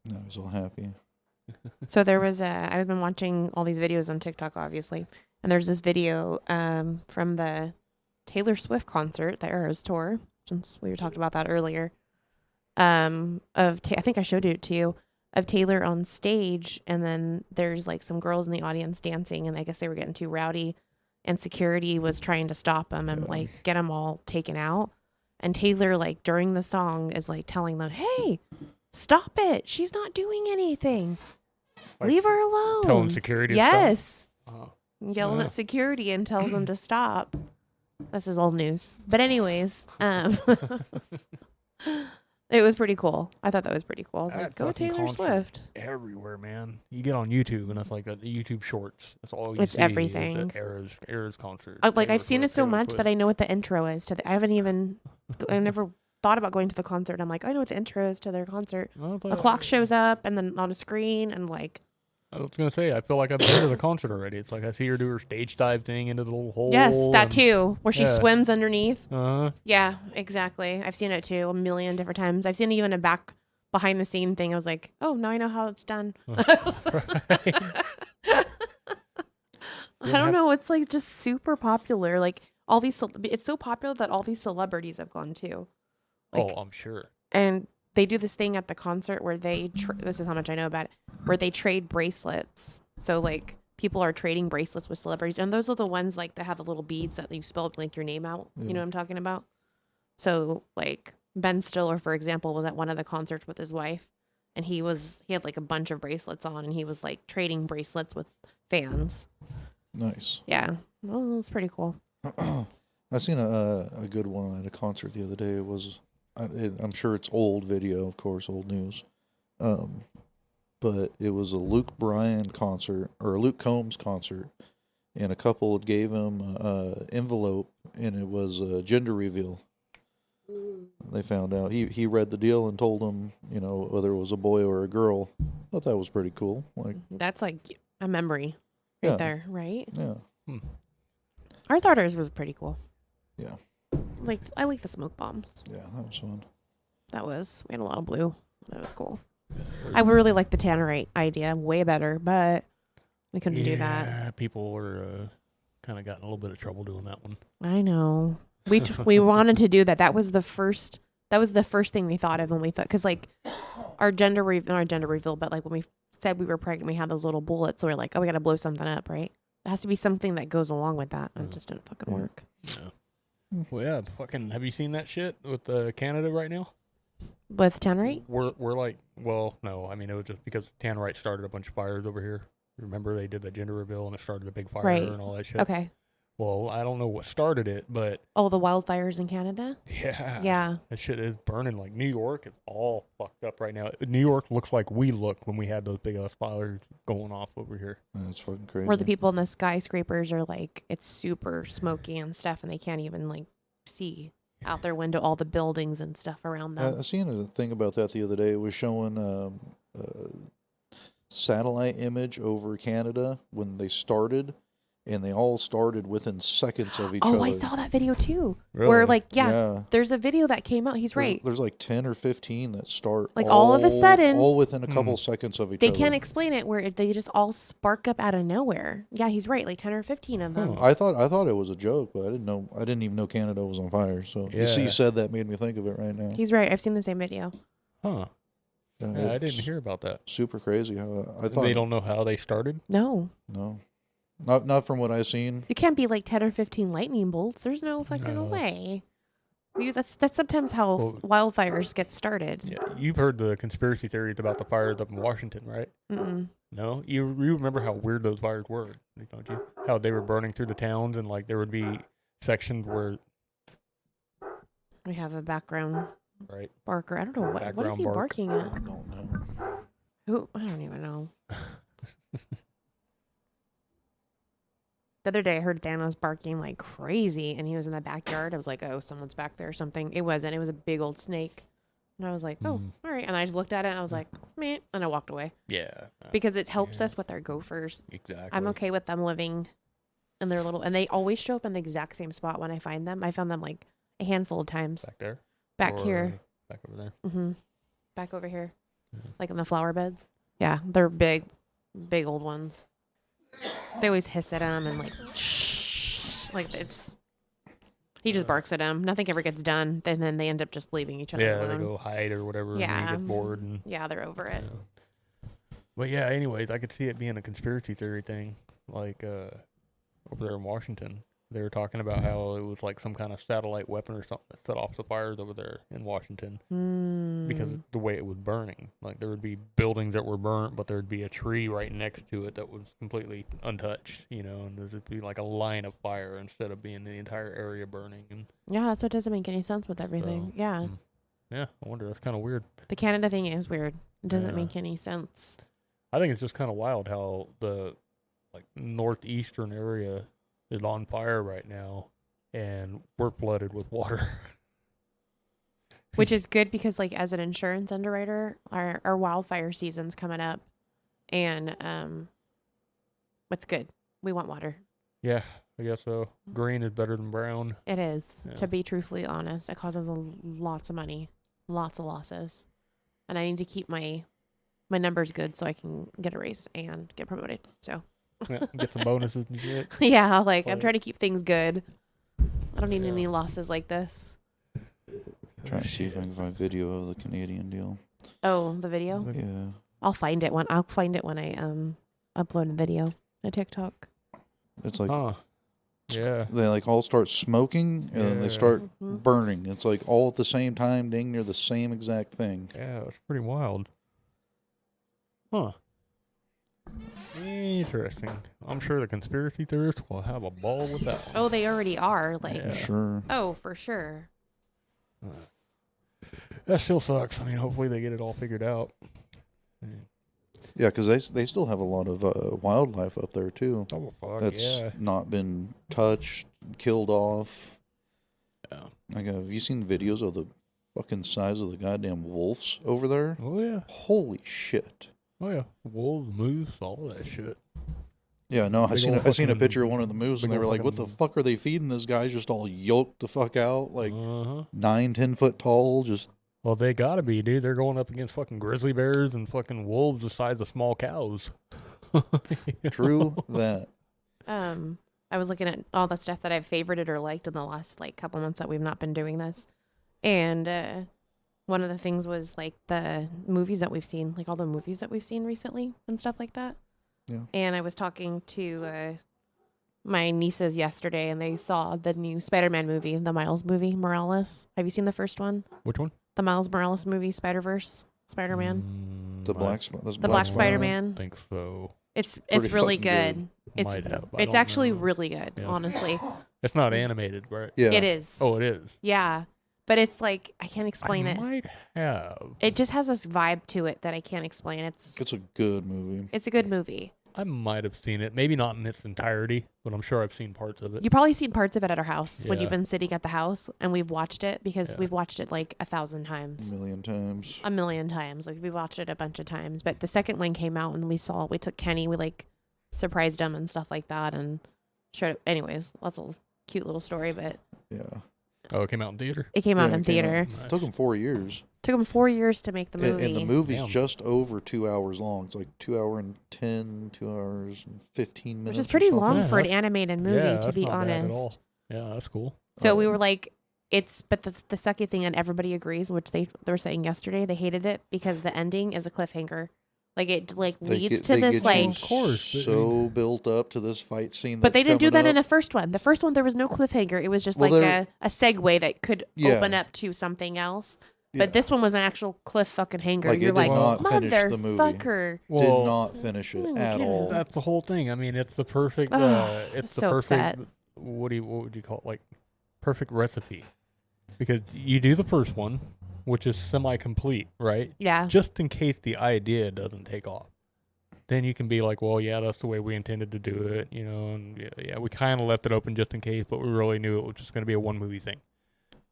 Speaker 1: No, he's all happy.
Speaker 3: So there was I've been watching all these videos on TikTok, obviously, and there's this video from the Taylor Swift concert, the Eras tour, since we were talking about that earlier. I think I showed it to you, of Taylor on stage, and then there's like some girls in the audience dancing, and I guess they were getting too rowdy, and security was trying to stop them and like get them all taken out. And Taylor, like during the song, is like telling them, "Hey, stop it! She's not doing anything.
Speaker 2: Like,
Speaker 3: Leave her alone."
Speaker 2: telling security to
Speaker 3: Yes.
Speaker 2: stop?
Speaker 3: Yells at security and tells them to stop. This is old news. But anyways, it was pretty cool. I thought that was pretty cool. I was
Speaker 2: That
Speaker 3: like, go
Speaker 2: fucking
Speaker 3: Taylor
Speaker 2: concert.
Speaker 3: Swift.
Speaker 2: Everywhere, man. You get on YouTube and it's like the YouTube Shorts. That's all you
Speaker 3: It's
Speaker 2: see.
Speaker 3: everything.
Speaker 2: Is Era's concert.
Speaker 3: Like
Speaker 2: Taylor
Speaker 3: I've seen it
Speaker 2: Swift,
Speaker 3: so
Speaker 2: Taylor
Speaker 3: much
Speaker 2: Swift.
Speaker 3: that I know what the intro is to I never thought about going to the concert. I'm like, I know what the intro is to their concert.
Speaker 2: Well,
Speaker 3: A clock shows up and then on a screen and like,
Speaker 2: I was gonna say, I feel like I've been to the concert already. It's like I see her do her stage dive thing into the little hole.
Speaker 3: yes, that
Speaker 2: and-
Speaker 3: too, where she
Speaker 2: yeah.
Speaker 3: swims underneath.
Speaker 2: Uh-huh.
Speaker 3: Yeah, exactly. I've seen it too a million different times. I've seen even a behind the scene thing. I was like, oh, now I know how it's done. I don't know. It's like just super popular. Like all these, it's so popular that all these celebrities have gone too. Like,
Speaker 2: Oh, I'm sure.
Speaker 3: and they do this thing at the concert where they, this is how much I know about it, where they trade bracelets. So like people are trading bracelets with celebrities, and those are the ones like that have the little beads that you spell like your name out.
Speaker 1: Yeah.
Speaker 3: You know what I'm talking about? So like Ben Stiller, for example, was at one of the concerts with his wife, and he had like a bunch of bracelets on, and he was like trading bracelets with fans.
Speaker 1: Nice.
Speaker 3: Yeah, well, it's pretty cool.
Speaker 1: I seen a good one at a concert the other day. It was, I'm sure it's old video, of course, old news. But it was a Luke Bryan concert, or a Luke Combs concert, and a couple gave him an envelope, and it was a gender reveal. They found out. He read the deal and told them, you know, whether it was a boy or a girl. Thought that was pretty cool. Like,
Speaker 3: That's like a memory right
Speaker 1: Yeah.
Speaker 3: there, right?
Speaker 1: yeah,
Speaker 3: I thought ours was pretty cool.
Speaker 1: yeah,
Speaker 3: I like the smoke bombs.
Speaker 1: yeah, that was fun.
Speaker 3: We had a lot of blue. That was cool. I really like the tannerite idea, way better, but we couldn't do that.
Speaker 2: Yeah, people were kind of got in a little bit of trouble doing that one.
Speaker 3: I know. We wanted to do that. That was the first thing we thought of when we thought, because like not our gender reveal, but like when we said we were pregnant, we had those little bullets. So we're like, oh, we got to blow something up, right? It has to be something that goes along with that. It just didn't fucking work.
Speaker 2: Yeah. Well, yeah, fucking. Have you seen that shit with Canada right now?
Speaker 3: With tannerite?
Speaker 2: We're like, well, no, I mean it was just because tannerite started a bunch of fires over here. Remember they did the gender reveal and it started a big fire
Speaker 3: Right.
Speaker 2: and all that shit.
Speaker 3: Okay.
Speaker 2: Well, I don't know what started it, but
Speaker 3: Oh, the wildfires in Canada?
Speaker 2: yeah,
Speaker 3: Yeah.
Speaker 2: that shit is burning. Like New York is all fucked up right now. New York looks like we looked when we had those big ass fires going off over here.
Speaker 1: That's fucking crazy.
Speaker 3: Where the people in the skyscrapers are like, it's super smoky and stuff, and they can't even like see out their window all the buildings and stuff around them.
Speaker 1: I seen a thing about that the other day. It was showing satellite image over Canada when they started, and they all started within seconds of each other.
Speaker 3: Oh, I saw that video too.
Speaker 2: Really?
Speaker 3: Where like,
Speaker 1: Yeah.
Speaker 3: there's a video that came out. He's right.
Speaker 1: There's like 10 or 15 that start
Speaker 3: Like, all of a sudden-
Speaker 1: all within a couple seconds of each
Speaker 3: They
Speaker 1: other.
Speaker 3: can't explain it, where they just all spark up out of nowhere. Yeah, he's right. Like 10 or 15 of them.
Speaker 2: Huh.
Speaker 1: I thought it was a joke, but I didn't even know Canada was on fire. So you see,
Speaker 2: Yeah.
Speaker 1: you said that made me think of it right now.
Speaker 3: He's right. I've seen the same video.
Speaker 2: Huh?
Speaker 1: Yeah,
Speaker 2: Yeah, I
Speaker 1: it's
Speaker 2: didn't hear about that.
Speaker 1: Super crazy. How I thought
Speaker 2: They don't know how they started.
Speaker 3: No,
Speaker 1: no, not from what I've seen.
Speaker 3: you can't be like 10 or 15 lightning bolts. There's no fucking
Speaker 2: No.
Speaker 3: way. That's sometimes how
Speaker 2: Well-
Speaker 3: wildfires get started.
Speaker 2: Yeah, you've heard the conspiracy theories about the fires up in Washington, right?
Speaker 3: Mm-mm.
Speaker 2: No, you remember how weird those fires were, don't you? How they were burning through the towns, and like there would be sections where,
Speaker 3: We have a background
Speaker 2: right?
Speaker 3: barker. I don't know what is
Speaker 2: Background
Speaker 3: he
Speaker 2: bark.
Speaker 3: barking
Speaker 1: I
Speaker 3: at?
Speaker 1: don't know.
Speaker 3: Who? I don't even know. The other day I heard Thanos barking like crazy, and he was in the backyard. I was like, oh, someone's back there or something. It wasn't. It was a big old snake. And I was like, oh, all right. And I just looked at it and I was like, meh. And I walked away
Speaker 2: Yeah,
Speaker 3: because it helps
Speaker 2: yeah.
Speaker 3: us with our gophers.
Speaker 2: exactly.
Speaker 3: I'm okay with them living in their little, and they always show up in the exact same spot when I find them. I found them like a handful of times
Speaker 2: Back there.
Speaker 3: back
Speaker 2: Or
Speaker 3: here.
Speaker 2: Back over there.
Speaker 3: Mm-hmm. Back over here.
Speaker 2: Yeah.
Speaker 3: Like in the flower beds. Yeah, they're big old ones. They always hiss at him and like, shh. Like it's, he just barks at him. Nothing ever gets done. And then they end up just leaving each other
Speaker 2: Yeah,
Speaker 3: alone.
Speaker 2: they go hide or whatever. And
Speaker 3: Yeah.
Speaker 2: they get bored and.
Speaker 3: Yeah, they're over it.
Speaker 2: Yeah. But yeah, anyways, I could see it being a conspiracy theory thing, like over there in Washington. They were talking about how it was like some kind of satellite weapon or something that set off the fires over there in Washington because of the way it was burning. Like there would be buildings that were burnt, but there'd be a tree right next to it that was completely untouched, you know, and there'd be like a line of fire instead of being the entire area burning. And
Speaker 3: Yeah, that's what doesn't make any sense with everything.
Speaker 2: So,
Speaker 3: Yeah.
Speaker 2: yeah, I wonder. That's kind of weird.
Speaker 3: The Canada thing is weird. It doesn't
Speaker 2: Yeah.
Speaker 3: make any sense.
Speaker 2: I think it's just kind of wild how the like northeastern area is on fire right now, and we're flooded with water.
Speaker 3: Which is good because, like, as an insurance underwriter, our wildfire season's coming up, and what's good? We want water.
Speaker 2: Yeah, I guess so. Green is better than brown.
Speaker 3: It is,
Speaker 2: Yeah.
Speaker 3: to be truthfully honest. It causes lots of money, lots of losses, and I need to keep my numbers good so I can get a raise and get promoted. So
Speaker 2: Yeah, get some bonuses and shit.
Speaker 3: yeah, like I'm
Speaker 2: Like-
Speaker 3: trying to keep things good. I don't need
Speaker 2: Yeah.
Speaker 3: any losses like this.
Speaker 1: Trying to see if I can find video of the Canadian deal.
Speaker 3: Oh, the video.
Speaker 1: Yeah.
Speaker 3: I'll find it when I upload a video. a TikTok.
Speaker 1: It's like
Speaker 2: Huh. Yeah.
Speaker 1: they like all start smoking and then they
Speaker 2: Yeah.
Speaker 1: start
Speaker 3: Mhm.
Speaker 1: burning. It's like all at the same time, dang near the same exact thing.
Speaker 2: Yeah, it's pretty wild. Huh. Interesting. I'm sure the conspiracy theorists will have a ball with that one.
Speaker 3: Oh, they already are. Like,
Speaker 2: Yeah.
Speaker 1: Sure.
Speaker 3: oh, for sure.
Speaker 2: That still sucks. I mean, hopefully they get it all figured out.
Speaker 1: Yeah, because they still have a lot of wildlife up there too.
Speaker 2: Oh, fuck,
Speaker 1: That's
Speaker 2: yeah.
Speaker 1: not been touched, killed off.
Speaker 2: Yeah.
Speaker 1: Like, have you seen videos of the fucking size of the goddamn wolves over there?
Speaker 2: Oh, yeah.
Speaker 1: Holy shit!
Speaker 2: Oh, yeah. Wolves, moose, all that shit.
Speaker 1: Yeah, no, I
Speaker 2: Big
Speaker 1: seen
Speaker 2: ol'
Speaker 1: I seen a
Speaker 2: fucking-
Speaker 1: picture of one of the moose, and
Speaker 2: big
Speaker 1: they were
Speaker 2: ol'
Speaker 1: like, "What the
Speaker 2: fucking-
Speaker 1: fuck are they feeding this guy? Just all yoked the fuck out, like
Speaker 2: Uh-huh.
Speaker 1: 9, 10 foot tall, just."
Speaker 2: Well, they gotta be, dude. They're going up against fucking grizzly bears and fucking wolves the size of small cows.
Speaker 1: True that.
Speaker 3: I was looking at all the stuff that I've favorited or liked in the last like couple months that we've not been doing this, and one of the things was like the movies that we've seen, like all the movies that we've seen recently and stuff like that.
Speaker 1: Yeah.
Speaker 3: And I was talking to my nieces yesterday, and they saw the new Spider-Man movie, the Miles movie, Morales. Have you seen the first one?
Speaker 2: Which one?
Speaker 3: The Miles Morales movie, Spider-Verse, Spider-Man.
Speaker 1: The
Speaker 2: I
Speaker 1: black,
Speaker 3: The Black Spider-Man.
Speaker 2: think so.
Speaker 3: It's
Speaker 1: Pretty
Speaker 3: really
Speaker 1: fucking
Speaker 3: good.
Speaker 1: good.
Speaker 3: It's
Speaker 2: Might have. I
Speaker 3: it's
Speaker 2: don't
Speaker 3: actually
Speaker 2: know.
Speaker 3: really good,
Speaker 2: Yeah.
Speaker 3: honestly.
Speaker 2: It's not animated, right?
Speaker 1: Yeah,
Speaker 3: It is.
Speaker 2: Oh, it is.
Speaker 3: Yeah. But it's like I can't explain
Speaker 2: I
Speaker 3: it.
Speaker 2: might have.
Speaker 3: It just has this vibe to it that I can't explain. It's
Speaker 1: it's a good movie.
Speaker 3: a good movie.
Speaker 2: I might have seen it. Maybe not in its entirety, but I'm sure I've seen parts of it.
Speaker 3: You probably seen parts of it at our house when
Speaker 2: Yeah.
Speaker 3: you've been sitting at the house, and we've watched it because
Speaker 2: Yeah.
Speaker 3: we've watched it like 1,000
Speaker 1: A
Speaker 3: times.
Speaker 1: million times.
Speaker 3: A million times. Like we've watched it a bunch of times. But the second one came out and we took Kenny, we like surprised him and stuff like that and showed it. Anyways, that's a cute little story, but
Speaker 1: Yeah.
Speaker 2: Oh, it came out in theater?
Speaker 3: it came out
Speaker 1: Yeah,
Speaker 3: in
Speaker 1: it came out.
Speaker 3: theater.
Speaker 2: Nice.
Speaker 1: Took them 4 years.
Speaker 3: Took him 4 years to make the movie.
Speaker 1: And the movie's
Speaker 2: Damn.
Speaker 1: just over 2 hours long. It's like 2 hour and 10, 2 hours and 15 minutes.
Speaker 3: which is
Speaker 1: or
Speaker 3: pretty
Speaker 1: something.
Speaker 3: long
Speaker 2: Yeah,
Speaker 3: for an
Speaker 2: that's-
Speaker 3: animated movie,
Speaker 2: yeah,
Speaker 3: to
Speaker 2: that's
Speaker 3: be
Speaker 2: not bad at all.
Speaker 3: honest.
Speaker 2: Yeah, that's cool.
Speaker 3: So we were like, but the sucky thing, and everybody agrees, which they were saying yesterday, they hated it because the ending is a cliffhanger. Like it like leads to
Speaker 1: they
Speaker 3: this
Speaker 1: get
Speaker 3: like,
Speaker 1: you
Speaker 2: Of course, but I
Speaker 1: so built up to this fight scene.
Speaker 3: but they
Speaker 1: that's
Speaker 3: didn't do
Speaker 1: coming
Speaker 3: that in
Speaker 1: up.
Speaker 3: the first one. The first one there was no cliffhanger. It was just
Speaker 1: Well,
Speaker 3: like
Speaker 1: there-
Speaker 3: a segue that could
Speaker 1: Yeah.
Speaker 3: open up to something else.
Speaker 1: Yeah.
Speaker 3: But this one was an actual cliff fucking hanger.
Speaker 1: Like, it
Speaker 3: You're
Speaker 1: did
Speaker 3: like,
Speaker 1: not finish the movie.
Speaker 3: motherfucker.
Speaker 1: did not finish it
Speaker 3: Oh,
Speaker 1: at
Speaker 3: yeah.
Speaker 1: all.
Speaker 2: That's the whole thing. I mean, it's the perfect.
Speaker 3: Ugh,
Speaker 2: It's the
Speaker 3: so
Speaker 2: perfect.
Speaker 3: upset.
Speaker 2: What would you call it? Like perfect recipe, because you do the first one, which is semi-complete, right?
Speaker 3: Yeah.
Speaker 2: Just in case the idea doesn't take off, then you can be like, well, yeah, that's the way we intended to do it, you know, and yeah, we kind of left it open just in case, but we really knew it was just going to be a one movie thing.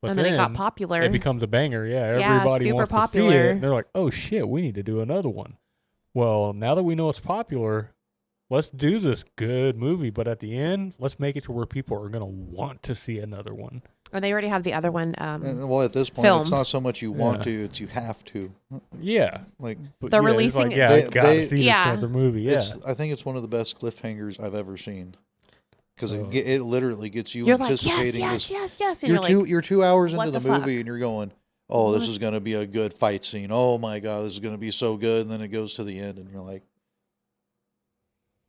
Speaker 2: But
Speaker 3: And then it got popular.
Speaker 2: It becomes a banger. Yeah,
Speaker 3: Yeah,
Speaker 2: everybody
Speaker 3: super
Speaker 2: wants to see
Speaker 3: popular.
Speaker 2: it. And they're like, oh shit, we need to do another one. Well, now that we know it's popular, let's do this good movie. But at the end, let's make it to where people are gonna want to see another one.
Speaker 3: Or they already have the other one.
Speaker 1: And, well, at this point,
Speaker 3: filmed.
Speaker 1: it's not so much you want
Speaker 2: Yeah.
Speaker 1: to; it's you have to.
Speaker 2: Yeah,
Speaker 1: Like,
Speaker 2: but
Speaker 3: They're
Speaker 2: yeah, it's
Speaker 3: releasing
Speaker 2: like,
Speaker 3: it-
Speaker 2: yeah,
Speaker 1: They-
Speaker 2: I gotta
Speaker 1: they-
Speaker 2: see this
Speaker 3: Yeah.
Speaker 2: other movie. Yeah,
Speaker 1: I think it's one of the best cliffhangers I've ever seen because
Speaker 2: Oh.
Speaker 1: it literally gets you
Speaker 3: you're like,
Speaker 1: anticipating
Speaker 3: yes,
Speaker 1: this.
Speaker 3: yes, yes, and
Speaker 1: You're
Speaker 3: you're like,
Speaker 1: you're 2 hours
Speaker 3: what
Speaker 1: into the,
Speaker 3: the fuck?
Speaker 1: movie and you're going, oh, this
Speaker 3: What?
Speaker 1: is going to be a good fight scene. Oh my god, this is going to be so good. And then it goes to the end and you're like,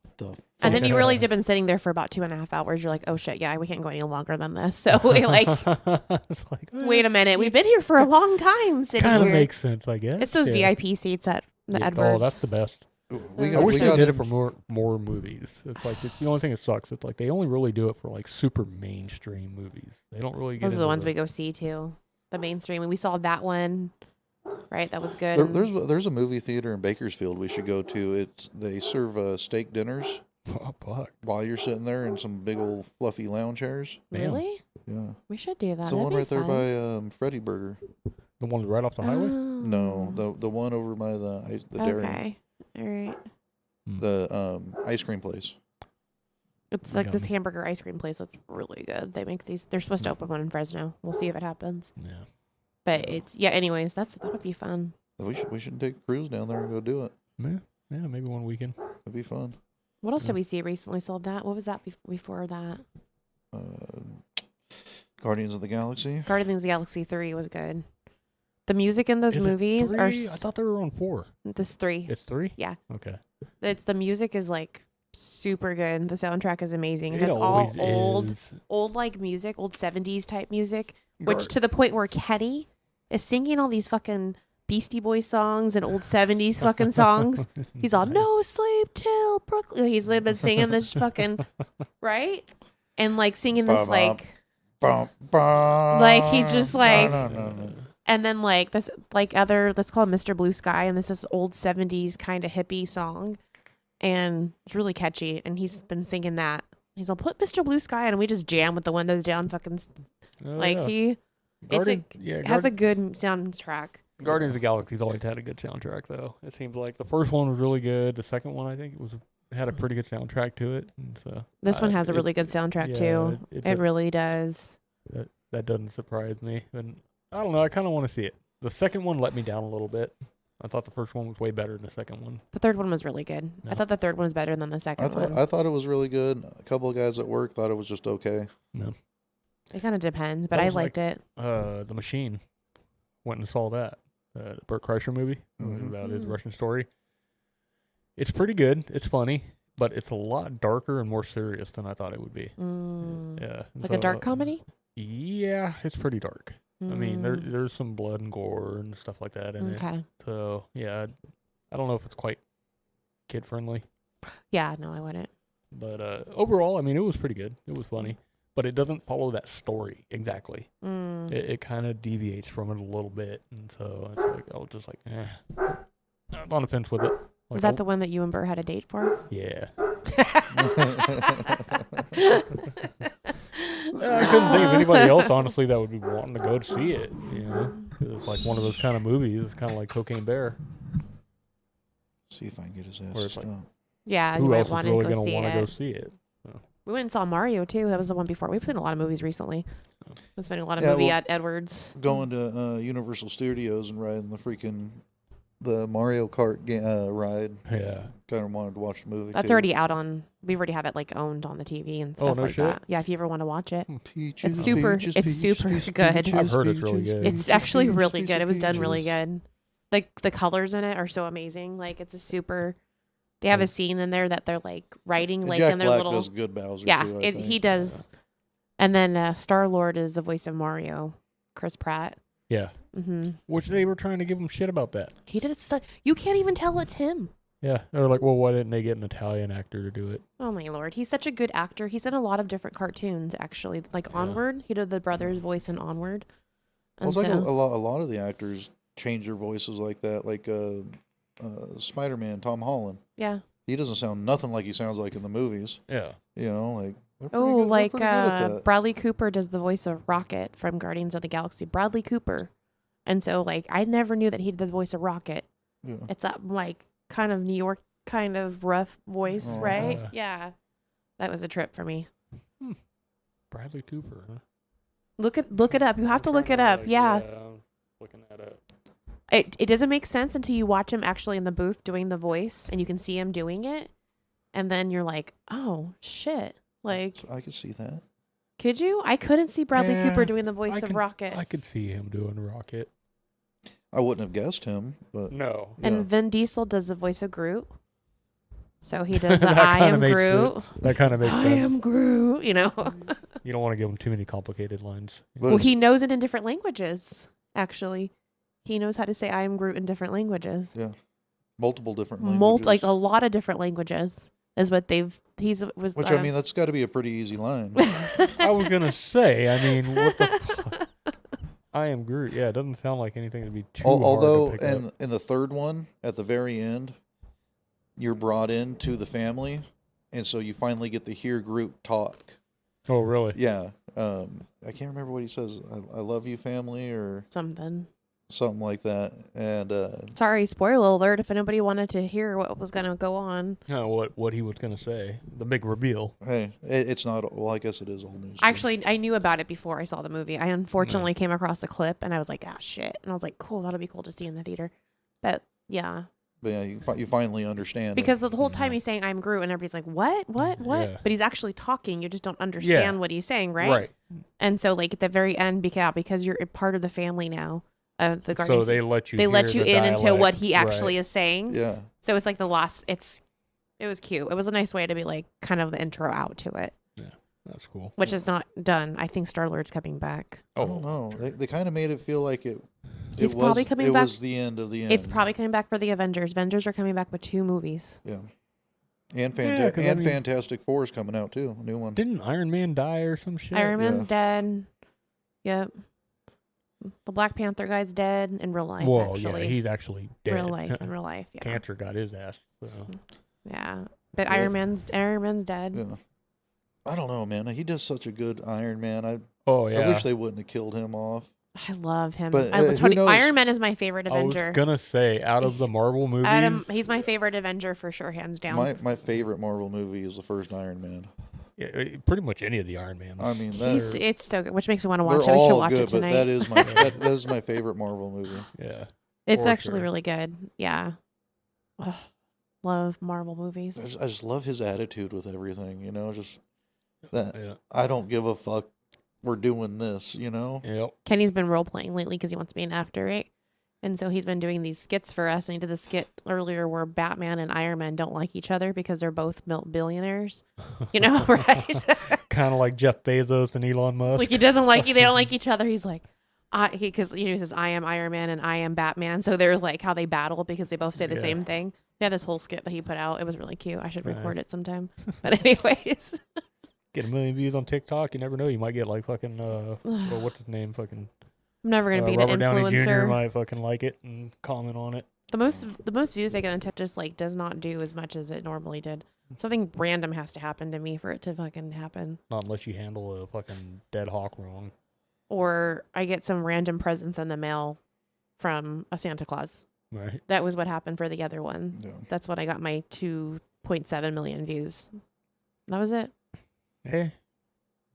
Speaker 1: what the fuck?
Speaker 3: and then you really have been sitting there for about 2.5 hours. You're like, oh shit, yeah, we can't go any longer than this. So we like,
Speaker 2: it's like,
Speaker 3: wait a minute, we've been here for a long time sitting
Speaker 2: kind of
Speaker 3: here.
Speaker 2: makes sense, I guess.
Speaker 3: It's those
Speaker 2: yeah.
Speaker 3: VIP seats at the
Speaker 2: Yeah,
Speaker 3: Edwards.
Speaker 2: Oh, that's the best.
Speaker 1: we
Speaker 3: I
Speaker 1: got,
Speaker 2: I wish
Speaker 1: we
Speaker 2: they
Speaker 1: got
Speaker 2: did it for more movies. It's like the only thing that sucks. It's like they only really do it for like super mainstream movies. They don't really get.
Speaker 3: Those are the
Speaker 2: into
Speaker 3: ones we go see too. The mainstream. And we saw that one. Right, that was good.
Speaker 1: there's a movie theater in Bakersfield we should go to. They serve steak dinners
Speaker 2: Oh, fuck.
Speaker 1: while you're sitting there in some big old fluffy lounge chairs.
Speaker 2: Damn.
Speaker 3: Really?
Speaker 1: Yeah,
Speaker 3: We should do that.
Speaker 1: it's the
Speaker 3: That'd
Speaker 1: one
Speaker 3: be
Speaker 1: right there
Speaker 3: fun.
Speaker 1: by Freddy Burger.
Speaker 2: The one right off the highway.
Speaker 1: No, the one over by the dairy,
Speaker 3: Okay. All right.
Speaker 1: the ice cream place.
Speaker 3: It's like this
Speaker 2: Yummy.
Speaker 3: hamburger ice cream place that's really good. They make these. They're supposed to open one in Fresno. We'll see if it happens.
Speaker 2: Yeah.
Speaker 3: But it's anyways, that would be fun.
Speaker 1: We should take a cruise down there and go do it.
Speaker 2: Yeah. Yeah. Maybe one weekend.
Speaker 1: It'd be fun.
Speaker 3: What else
Speaker 2: Yeah.
Speaker 3: did we see recently? Sold that. What was that before that?
Speaker 1: Guardians of the Galaxy.
Speaker 3: Guardians of the Galaxy 3 was good. The music in those
Speaker 2: Is it
Speaker 3: movies are
Speaker 2: 3? I thought they were on 4.
Speaker 3: this 3.
Speaker 2: It's 3.
Speaker 3: Yeah.
Speaker 2: Okay.
Speaker 3: It's the music is like super good. The soundtrack is amazing. It
Speaker 2: It
Speaker 3: has all
Speaker 2: always
Speaker 3: old
Speaker 2: is.
Speaker 3: like music, old 70s type music,
Speaker 2: Gar-
Speaker 3: which to the point where Kenny is singing all these fucking Beastie Boys songs and old 70s fucking songs. He's all, no sleep till Brooklyn. He's been singing this fucking, right? And like singing this like, like he's just like,
Speaker 1: No.
Speaker 3: and then like this, like other, let's call it Mr. Blue Sky. And this is old 70s kind of hippie song. And it's really catchy. And he's been singing that. He's all, put Mr. Blue Sky on, and we just jam with the windows down fucking,
Speaker 2: Oh,
Speaker 3: like
Speaker 2: yeah.
Speaker 3: he,
Speaker 2: Guardian,
Speaker 3: it has a good soundtrack.
Speaker 2: Guardians of the Galaxy's always had a good soundtrack, though. It seems like the first one was really good. The second one, I think, had a pretty good soundtrack to it. And so
Speaker 3: This one has a really good soundtrack too. It really does.
Speaker 2: That doesn't surprise me. And I don't know. I kind of want to see it. The second one let me down a little bit. I thought the first one was way better than the second one.
Speaker 3: The third one was really good.
Speaker 2: No.
Speaker 3: I thought the third one was better than the second one.
Speaker 1: I thought it was really good. A couple of guys at work thought it was just okay.
Speaker 2: No.
Speaker 3: It kind of depends, but
Speaker 2: That
Speaker 3: I
Speaker 2: was
Speaker 3: liked it.
Speaker 2: The Machine. Went and saw that. Burt Kreischer movie
Speaker 1: Mhm.
Speaker 2: about his Russian story. It's pretty good. It's funny, but it's a lot darker and more serious than I thought it would be. Yeah.
Speaker 3: Like a dark comedy?
Speaker 2: Yeah, it's pretty dark. I mean,
Speaker 3: Mm.
Speaker 2: there's some blood and gore and stuff like that in it.
Speaker 3: Okay.
Speaker 2: So, yeah, I don't know if it's quite kid friendly,
Speaker 3: Yeah, no, I wouldn't.
Speaker 2: but overall, I mean, it was pretty good. It was funny, but it doesn't follow that story exactly. It kind of deviates from it a little bit, and so it's like I was just like, I'm on the fence with it. Like,
Speaker 3: Is that the one that you and Bert had a date for?
Speaker 2: Yeah. I couldn't think of anybody else, honestly, that would be wanting to go to see it. You know, 'cause it's like one of those kind of movies. It's kind of like Cocaine Bear.
Speaker 1: See if I can get his
Speaker 2: Where
Speaker 1: ass
Speaker 2: it's like-
Speaker 1: stopped.
Speaker 3: Yeah, you
Speaker 2: Who
Speaker 3: might
Speaker 2: else is
Speaker 3: want
Speaker 2: really
Speaker 3: to go
Speaker 2: going to
Speaker 3: see
Speaker 2: want to go
Speaker 3: it.
Speaker 2: see it?
Speaker 3: We went and saw Mario too. That was the one before. We've seen a lot of movies recently. Been spending a lot of
Speaker 1: Yeah,
Speaker 3: movie
Speaker 1: well,
Speaker 3: at Edwards.
Speaker 1: Going to Universal Studios and riding the Mario Kart ride.
Speaker 2: Yeah.
Speaker 1: Kind of wanted to watch the movie.
Speaker 3: That's
Speaker 1: too.
Speaker 3: already out on. We already have it like owned on the TV and stuff
Speaker 2: no
Speaker 3: like
Speaker 2: shit?
Speaker 3: that. Yeah, if you ever want to watch it,
Speaker 1: Peaches,
Speaker 3: It's super-
Speaker 1: peaches,
Speaker 3: it's
Speaker 1: peaches,
Speaker 3: super
Speaker 1: peaches,
Speaker 3: good.
Speaker 1: peaches,
Speaker 2: I've heard it's really
Speaker 1: peaches,
Speaker 2: good.
Speaker 3: it's
Speaker 1: peaches,
Speaker 3: actually
Speaker 1: peaches,
Speaker 3: really
Speaker 1: peaches,
Speaker 3: good. It was done really
Speaker 1: peaches.
Speaker 3: good. Like the colors in it are so amazing. Like it's a super. They have a scene in there that they're like writing
Speaker 1: And
Speaker 3: like
Speaker 1: Jack
Speaker 3: in their
Speaker 1: Black
Speaker 3: little.
Speaker 1: does good Bowser.
Speaker 3: Yeah,
Speaker 1: too, I think.
Speaker 3: he does. And then Star-Lord is the voice of Mario, Chris Pratt.
Speaker 2: Yeah.
Speaker 3: Mm-hmm.
Speaker 2: Which they were trying to give him shit about that.
Speaker 3: He did it. You can't even tell it's him.
Speaker 2: Yeah. They were like, well, why didn't they get an Italian actor to do it?
Speaker 3: Oh my lord, he's such a good actor. He's in a lot of different cartoons, actually. Like
Speaker 2: Yeah.
Speaker 3: Onward, he did the brother's voice in Onward.
Speaker 1: Well,
Speaker 3: And
Speaker 1: it's like a
Speaker 3: so-
Speaker 1: lot of the actors change their voices like that. Like Spider-Man, Tom Holland.
Speaker 3: yeah.
Speaker 1: He doesn't sound nothing like he sounds like in the movies.
Speaker 2: Yeah.
Speaker 1: You know, like they're pretty
Speaker 3: Oh,
Speaker 1: good, they're
Speaker 3: like
Speaker 1: pretty good at that.
Speaker 3: Bradley Cooper does the voice of Rocket from Guardians of the Galaxy. Bradley Cooper. And so, like, I never knew that he did the voice of Rocket.
Speaker 1: Yeah.
Speaker 3: It's that, like, kind of New York, kind of rough voice,
Speaker 1: Oh,
Speaker 3: right?
Speaker 2: yeah.
Speaker 3: Yeah. That was a trip for me.
Speaker 2: Bradley Cooper, huh?
Speaker 3: Look it up. You have to
Speaker 2: I'm
Speaker 3: look
Speaker 2: trying
Speaker 3: it
Speaker 2: to,
Speaker 3: up.
Speaker 2: like,
Speaker 3: Yeah.
Speaker 2: I'm looking that up.
Speaker 3: It doesn't make sense until you watch him actually in the booth doing the voice and you can see him doing it. And then you're like, oh, shit. Like,
Speaker 1: I could see that.
Speaker 3: could you? I couldn't see Bradley
Speaker 2: Yeah,
Speaker 3: Cooper doing the voice of Rocket.
Speaker 2: I could see him doing Rocket.
Speaker 1: I wouldn't have guessed him, but
Speaker 2: No.
Speaker 3: And
Speaker 1: yeah.
Speaker 3: Vin Diesel does the voice of Groot. So he does the
Speaker 2: That
Speaker 3: I
Speaker 2: kinda
Speaker 3: am
Speaker 2: makes
Speaker 3: Groot.
Speaker 2: That kind of makes
Speaker 3: I
Speaker 2: sense.
Speaker 3: am Groot, you know.
Speaker 2: You don't want to give him too many complicated lines.
Speaker 1: But
Speaker 3: Well,
Speaker 1: it's-
Speaker 3: he knows it in different languages, actually. He knows how to say I am Groot in different languages.
Speaker 1: yeah, multiple different languages.
Speaker 3: Like a lot of different languages is what he's was
Speaker 1: Which I mean, that's got to be a pretty easy line.
Speaker 2: I was going to say, I mean, what the fuck? I am Groot. Yeah, it doesn't sound like anything to be too
Speaker 1: Although,
Speaker 2: hard to pick up.
Speaker 1: in the third one, at the very end, you're brought into the family, and so you finally get to hear Groot talk.
Speaker 2: Oh, really?
Speaker 1: Yeah, I can't remember what he says. I love you, family, or
Speaker 3: something.
Speaker 1: something like that. And
Speaker 3: Sorry, spoiler alert. If anybody wanted to hear what was going to go on,
Speaker 2: What he was going to say. The big reveal.
Speaker 1: hey, it's not. Well, I guess it is old news.
Speaker 3: actually, I knew about it before I saw the movie. I unfortunately came across a clip and I was like, ah, shit. And I was like, cool, that'll be cool to see in the theater. But yeah,
Speaker 1: but yeah, you finally understand it.
Speaker 3: because the whole time he's saying I'm Groot and everybody's like, what?
Speaker 2: Yeah.
Speaker 3: But he's actually talking. You just don't understand what he's saying, right? And so, like at the very end, because you're a part of the family now of the Guardians.
Speaker 2: So they let you.
Speaker 3: They let
Speaker 2: hear
Speaker 3: you
Speaker 2: the
Speaker 3: in into
Speaker 2: dialect.
Speaker 3: what he actually
Speaker 2: Right.
Speaker 3: is saying.
Speaker 1: Yeah,
Speaker 3: So it's like the last. It's It was cute. It was a nice way to be like kind of the intro out to it,
Speaker 2: That's cool.
Speaker 3: which is not done. I think Star-Lord's coming back.
Speaker 1: I don't know. They kind of made it feel like
Speaker 3: He's probably coming back.
Speaker 1: It was the end of the end.
Speaker 3: It's probably coming back for the Avengers. Avengers are coming back with 2 movies.
Speaker 1: Yeah. And
Speaker 2: 'cause I mean-
Speaker 1: Fantastic Four is coming out too. A new one.
Speaker 2: Didn't Iron Man die or some shit?
Speaker 3: Iron Man's dead. Yep. The Black Panther guy's dead in real life.
Speaker 2: Whoa,
Speaker 3: actually.
Speaker 2: yeah, he's actually dead.
Speaker 3: real life. In real life, yeah.
Speaker 2: Cancer got his ass. So.
Speaker 3: Yeah, but
Speaker 1: Yeah.
Speaker 3: Iron Man's dead.
Speaker 1: Yeah. I don't know, man. He does such a good Iron Man. I
Speaker 2: Yeah.
Speaker 1: wish they wouldn't have killed him off.
Speaker 3: I love him.
Speaker 1: But,
Speaker 3: Tony,
Speaker 1: who knows?
Speaker 3: Iron Man is my favorite Avenger.
Speaker 2: I was gonna say, out of the Marvel movies,
Speaker 3: He's my favorite Avenger for sure, hands down.
Speaker 1: My favorite Marvel movie is the first Iron Man.
Speaker 2: yeah, pretty much any of the Iron Mans.
Speaker 1: I mean,
Speaker 3: It's so good, which makes me want to
Speaker 1: they're
Speaker 3: watch it. We should
Speaker 1: all
Speaker 3: watch
Speaker 1: good,
Speaker 3: it tonight.
Speaker 1: but that is my that is my favorite Marvel movie.
Speaker 2: Yeah.
Speaker 3: It's
Speaker 2: for
Speaker 3: actually
Speaker 2: sure.
Speaker 3: really good. Yeah. Ugh, love Marvel movies.
Speaker 1: I just love his attitude with everything. You know, just that
Speaker 2: Yeah.
Speaker 1: I don't give a fuck. We're doing this. You know.
Speaker 2: Yep.
Speaker 3: Kenny's been role playing lately because he wants to be an actor, right? And so he's been doing these skits for us. And he did the skit earlier where Batman and Iron Man don't like each other because they're both billionaires. You know, right?
Speaker 2: Kind of like Jeff Bezos and Elon Musk.
Speaker 3: Like he doesn't like they don't like each other. He's like, because he says I am Iron Man and I am Batman. So they're like how they battle because they both say the
Speaker 2: Yeah.
Speaker 3: same thing. Yeah, this whole skit that he put out, it was really cute. I should
Speaker 2: Nice.
Speaker 3: record it sometime. But anyways,
Speaker 2: Get 1 million views on TikTok. You never know. You might get like fucking well, what's his name? Fucking
Speaker 3: I'm never gonna be an
Speaker 2: Robert Downey Jr.
Speaker 3: influencer.
Speaker 2: might fucking like it and comment on it.
Speaker 3: The most views I get on TikTok just like does not do as much as it normally did. Something random has to happen to me for it to fucking happen.
Speaker 2: Not unless you handle a fucking dead hawk wrong.
Speaker 3: Or I get some random presents in the mail from a Santa Claus.
Speaker 2: Right.
Speaker 3: That was what happened for the other one.
Speaker 1: Yeah.
Speaker 3: That's when I got my 2.7 million views. That was it.
Speaker 2: Hey,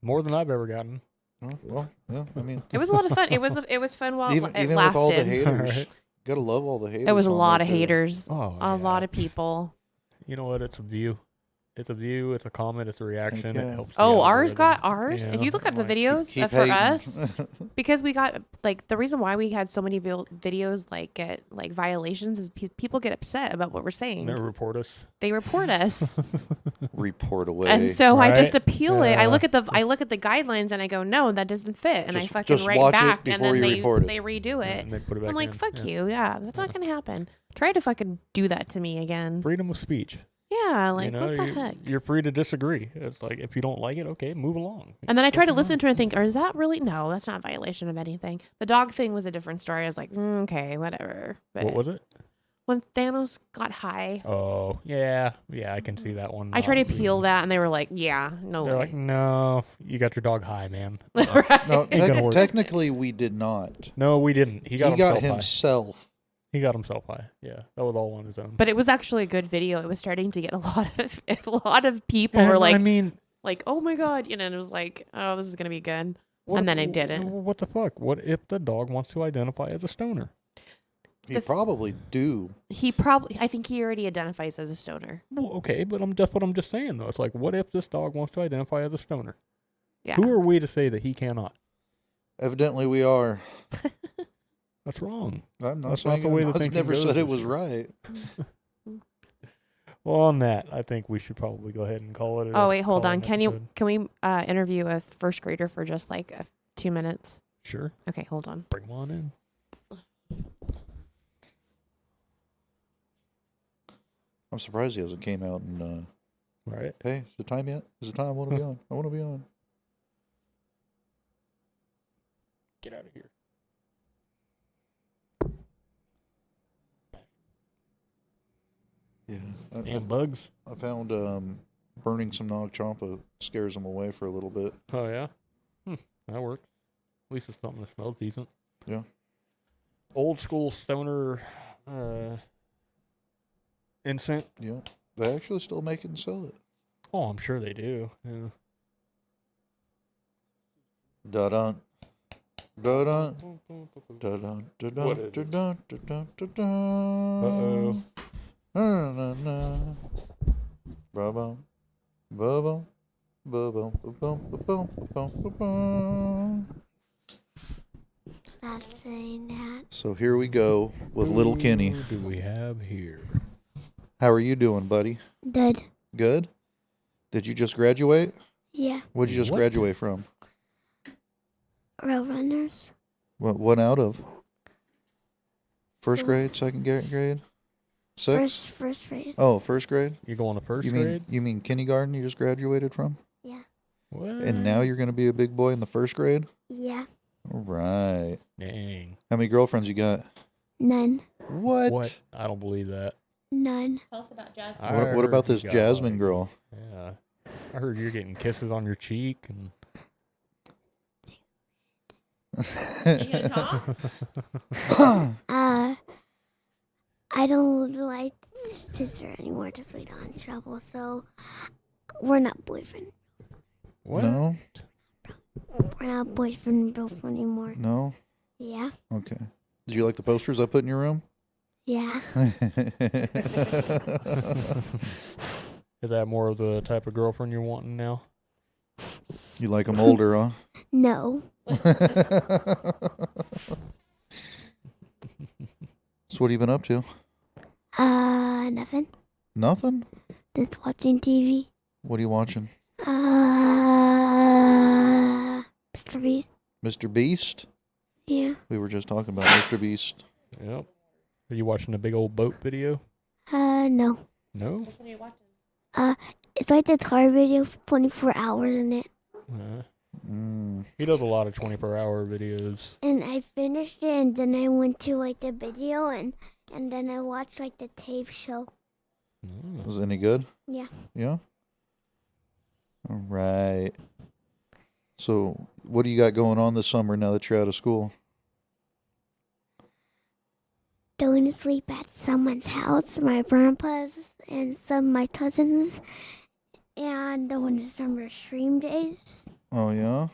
Speaker 2: more than I've ever gotten.
Speaker 1: Oh, well, yeah. I mean,
Speaker 3: It was a lot of fun. It was fun while
Speaker 1: even
Speaker 3: it
Speaker 1: with
Speaker 3: lasted.
Speaker 1: all the haters,
Speaker 2: Right.
Speaker 1: gotta love all the haters.
Speaker 3: It was a
Speaker 1: on
Speaker 3: lot
Speaker 1: there,
Speaker 3: of
Speaker 1: too.
Speaker 3: haters.
Speaker 2: Oh,
Speaker 3: A lot of people.
Speaker 2: You know what? It's a view. It's a view. It's a comment. It's a reaction.
Speaker 1: Okay.
Speaker 2: It helps. the
Speaker 3: Oh, ours
Speaker 2: algorithm,
Speaker 3: got ours.
Speaker 2: you
Speaker 3: If you
Speaker 2: know?
Speaker 3: look at the
Speaker 2: Like,
Speaker 3: videos
Speaker 1: Keep
Speaker 3: for
Speaker 1: hating.
Speaker 3: us, because we got like the reason why we had so many videos like get like violations is people get upset about what we're saying.
Speaker 2: They report us.
Speaker 3: They report us,
Speaker 1: Report away.
Speaker 3: and so I just
Speaker 2: Right?
Speaker 3: appeal it. I
Speaker 2: Yeah.
Speaker 3: look at the guidelines and I go, no, that doesn't fit, and I
Speaker 1: Just-
Speaker 3: fucking
Speaker 1: just
Speaker 3: write
Speaker 1: watch it
Speaker 3: back, and
Speaker 1: before
Speaker 3: then
Speaker 1: you report it.
Speaker 3: they redo it.
Speaker 2: And they put it back
Speaker 3: I'm like,
Speaker 2: in.
Speaker 3: fuck
Speaker 2: Yeah.
Speaker 3: you. Yeah, that's not gonna happen. Try to fucking do that to me again.
Speaker 2: Freedom of speech.
Speaker 3: Yeah, like
Speaker 2: you know,
Speaker 3: what the heck?
Speaker 2: you're free to disagree. It's like if you don't like it, okay, move along.
Speaker 3: And then I try to
Speaker 2: Fucking
Speaker 3: listen to it and think, or is that really? No, that's not a violation of anything. The dog thing was a different story. I was like, okay, whatever. But
Speaker 2: What was it?
Speaker 3: when Thanos got high,
Speaker 2: Oh, yeah, I can see that one.
Speaker 3: I tried to
Speaker 2: not
Speaker 3: appeal
Speaker 2: being-
Speaker 3: that, and they were like, yeah, no
Speaker 2: They're
Speaker 3: way.
Speaker 2: like, no, you got your dog high, man.
Speaker 3: Right?
Speaker 1: No,
Speaker 2: Ain't gonna work.
Speaker 1: technically we did not.
Speaker 2: No, we didn't. He got himself high.
Speaker 1: himself.
Speaker 2: He got himself high. Yeah, that was all on his own.
Speaker 3: But it was actually a good video. It was starting to get a lot of people
Speaker 2: And,
Speaker 3: were like,
Speaker 2: I mean,
Speaker 3: oh my god, you know, and it was like, oh, this is gonna be good.
Speaker 2: what,
Speaker 3: and then it didn't.
Speaker 2: What the fuck? What if the dog wants to identify as a stoner?
Speaker 1: He probably do.
Speaker 3: I think he already identifies as a stoner.
Speaker 2: Well, okay, but that's what I'm just saying though. It's like, what if this dog wants to identify as a stoner?
Speaker 3: Yeah.
Speaker 2: Who are we to say that he cannot?
Speaker 1: Evidently, we are.
Speaker 2: That's wrong.
Speaker 1: I'm not
Speaker 2: That's not
Speaker 1: saying.
Speaker 2: the way the
Speaker 1: I
Speaker 2: thinking
Speaker 1: never
Speaker 2: goes
Speaker 1: said it
Speaker 2: this
Speaker 1: was
Speaker 2: year.
Speaker 1: right.
Speaker 2: Well, on that, I think we should probably go ahead and call it.
Speaker 3: Oh wait, hold
Speaker 2: call it
Speaker 3: on.
Speaker 2: an
Speaker 3: Can we
Speaker 2: episode.
Speaker 3: interview a first grader for just like 2 minutes?
Speaker 2: Sure,
Speaker 3: Okay, hold on.
Speaker 2: bring him on in.
Speaker 1: I'm surprised he hasn't came out and.
Speaker 2: Right.
Speaker 1: Hey, is it time yet? Is it time? I want to be on. I want to be on.
Speaker 2: Get out of here.
Speaker 1: Yeah.
Speaker 2: And bugs.
Speaker 1: I found burning some Nog Champa scares them away for a little bit.
Speaker 2: Oh yeah. That worked. At least it's something that smells decent.
Speaker 1: Yeah.
Speaker 2: Old school stoner incense.
Speaker 1: Yeah. They actually still make it and sell it.
Speaker 2: Oh, I'm sure they do. Yeah.
Speaker 1: Da-dun. Da-dun. Da-dun. Da-dun.
Speaker 2: What is it?
Speaker 1: Da-dun. Da-dun. Da-dun.
Speaker 2: Uh-oh.
Speaker 1: Na-na-na. Ba-bum. Ba-bum. Ba-bum. Ba-bum. Ba-bum. Ba-bum. Ba-bum.
Speaker 4: Stop saying that.
Speaker 1: So here we go with little Kenny.
Speaker 2: Who do we have here?
Speaker 1: How are you doing, buddy?
Speaker 4: Good.
Speaker 1: Good. Did you just graduate?
Speaker 4: Yeah.
Speaker 1: What'd you just
Speaker 2: What?
Speaker 1: graduate from?
Speaker 4: Roadrunners.
Speaker 1: What out of? First
Speaker 4: Fourth.
Speaker 1: grade, second grade, sixth?
Speaker 4: First grade.
Speaker 1: Oh, first grade.
Speaker 2: You going to first
Speaker 1: You
Speaker 2: grade?
Speaker 1: mean kindergarten? You just graduated from,
Speaker 4: Yeah.
Speaker 2: What?
Speaker 1: and now you're gonna be a big boy in the first grade.
Speaker 4: Yeah.
Speaker 1: All right.
Speaker 2: Dang.
Speaker 1: How many girlfriends you got?
Speaker 4: None.
Speaker 1: What?
Speaker 2: I don't believe that.
Speaker 4: None.
Speaker 3: Tell us about Jasmine.
Speaker 2: I
Speaker 1: What
Speaker 2: heard
Speaker 1: about
Speaker 2: you
Speaker 1: this
Speaker 2: got,
Speaker 1: Jasmine
Speaker 2: like-
Speaker 1: girl?
Speaker 2: Yeah. I heard you're getting kisses on your cheek and.
Speaker 3: You gonna talk?
Speaker 4: I don't like sister anymore. Just we got in trouble, so we're not boyfriend.
Speaker 2: What?
Speaker 1: No,
Speaker 4: We're not boyfriend and girlfriend anymore.
Speaker 1: no.
Speaker 4: Yeah.
Speaker 1: Okay. Did you like the posters I put in your room?
Speaker 4: Yeah.
Speaker 2: Is that more of the type of girlfriend you're wanting now?
Speaker 1: You like them older, huh?
Speaker 4: No.
Speaker 1: So what have you been up to?
Speaker 4: Nothing.
Speaker 1: Nothing?
Speaker 4: Just watching TV.
Speaker 1: What are you watching?
Speaker 4: Mr. Beast.
Speaker 1: Mr. Beast?
Speaker 4: Yeah.
Speaker 1: We were just talking about Mr. Beast.
Speaker 2: Yep. Are you watching a big old boat video?
Speaker 4: No.
Speaker 2: No?
Speaker 3: Which one are you watching?
Speaker 4: It's like the car video for 24 hours in it.
Speaker 2: He does a lot of 24-hour videos.
Speaker 4: And I finished it, and then I went to like the video, and then I watched like the tape show.
Speaker 1: Was it any good?
Speaker 4: Yeah.
Speaker 1: Yeah? All right. So what do you got going on this summer now that you're out of school?
Speaker 4: Going to sleep at someone's house, my grandpa's, and some of my cousins, and going to summer stream days.
Speaker 1: Oh, yeah?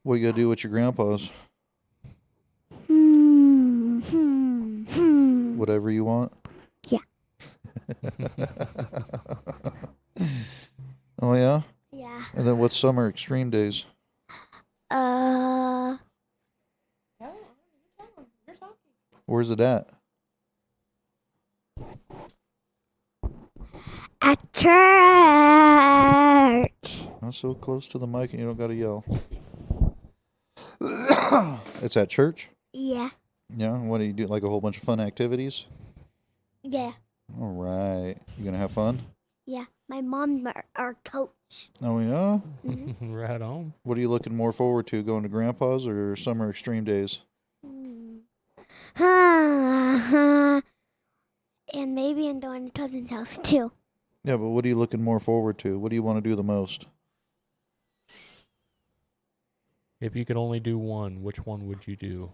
Speaker 1: What you got to do with your grandpas? Whatever you want?
Speaker 4: Yeah.
Speaker 1: Oh, yeah?
Speaker 4: Yeah.
Speaker 1: And then what's summer extreme days?
Speaker 3: You're talking.
Speaker 1: Where's it at?
Speaker 4: At church.
Speaker 1: Not so close to the mic and you don't got to yell. It's at church?
Speaker 4: Yeah.
Speaker 1: Yeah? What do you do? Like a whole bunch of fun activities?
Speaker 4: Yeah.
Speaker 1: All right. You going to have fun?
Speaker 4: Yeah. My mom's our coach.
Speaker 1: Oh, yeah?
Speaker 2: Right on.
Speaker 1: What are you looking more forward to, going to Grandpa's or summer extreme days?
Speaker 4: And maybe in the cousin's house too.
Speaker 1: Yeah, but what are you looking more forward to? What do you want to do the most?
Speaker 2: If you could only do one, which one would you do?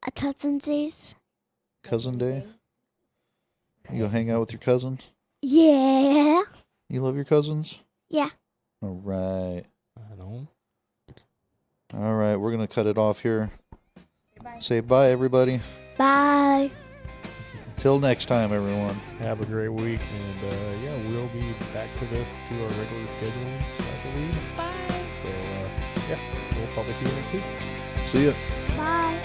Speaker 4: A cousin's days.
Speaker 1: Cousin day? You go hang out with your cousins?
Speaker 4: Yeah.
Speaker 1: You love your cousins?
Speaker 4: Yeah.
Speaker 1: All right.
Speaker 2: I don't.
Speaker 1: All right, we're going to cut it off here. Say bye, everybody.
Speaker 4: Bye.
Speaker 1: Till next time, everyone.
Speaker 2: Have a great week, and yeah, we'll be back to this to our regular scheduling, I believe.
Speaker 3: Bye.
Speaker 2: So yeah, we'll probably see you next week.
Speaker 1: See ya.
Speaker 4: Bye.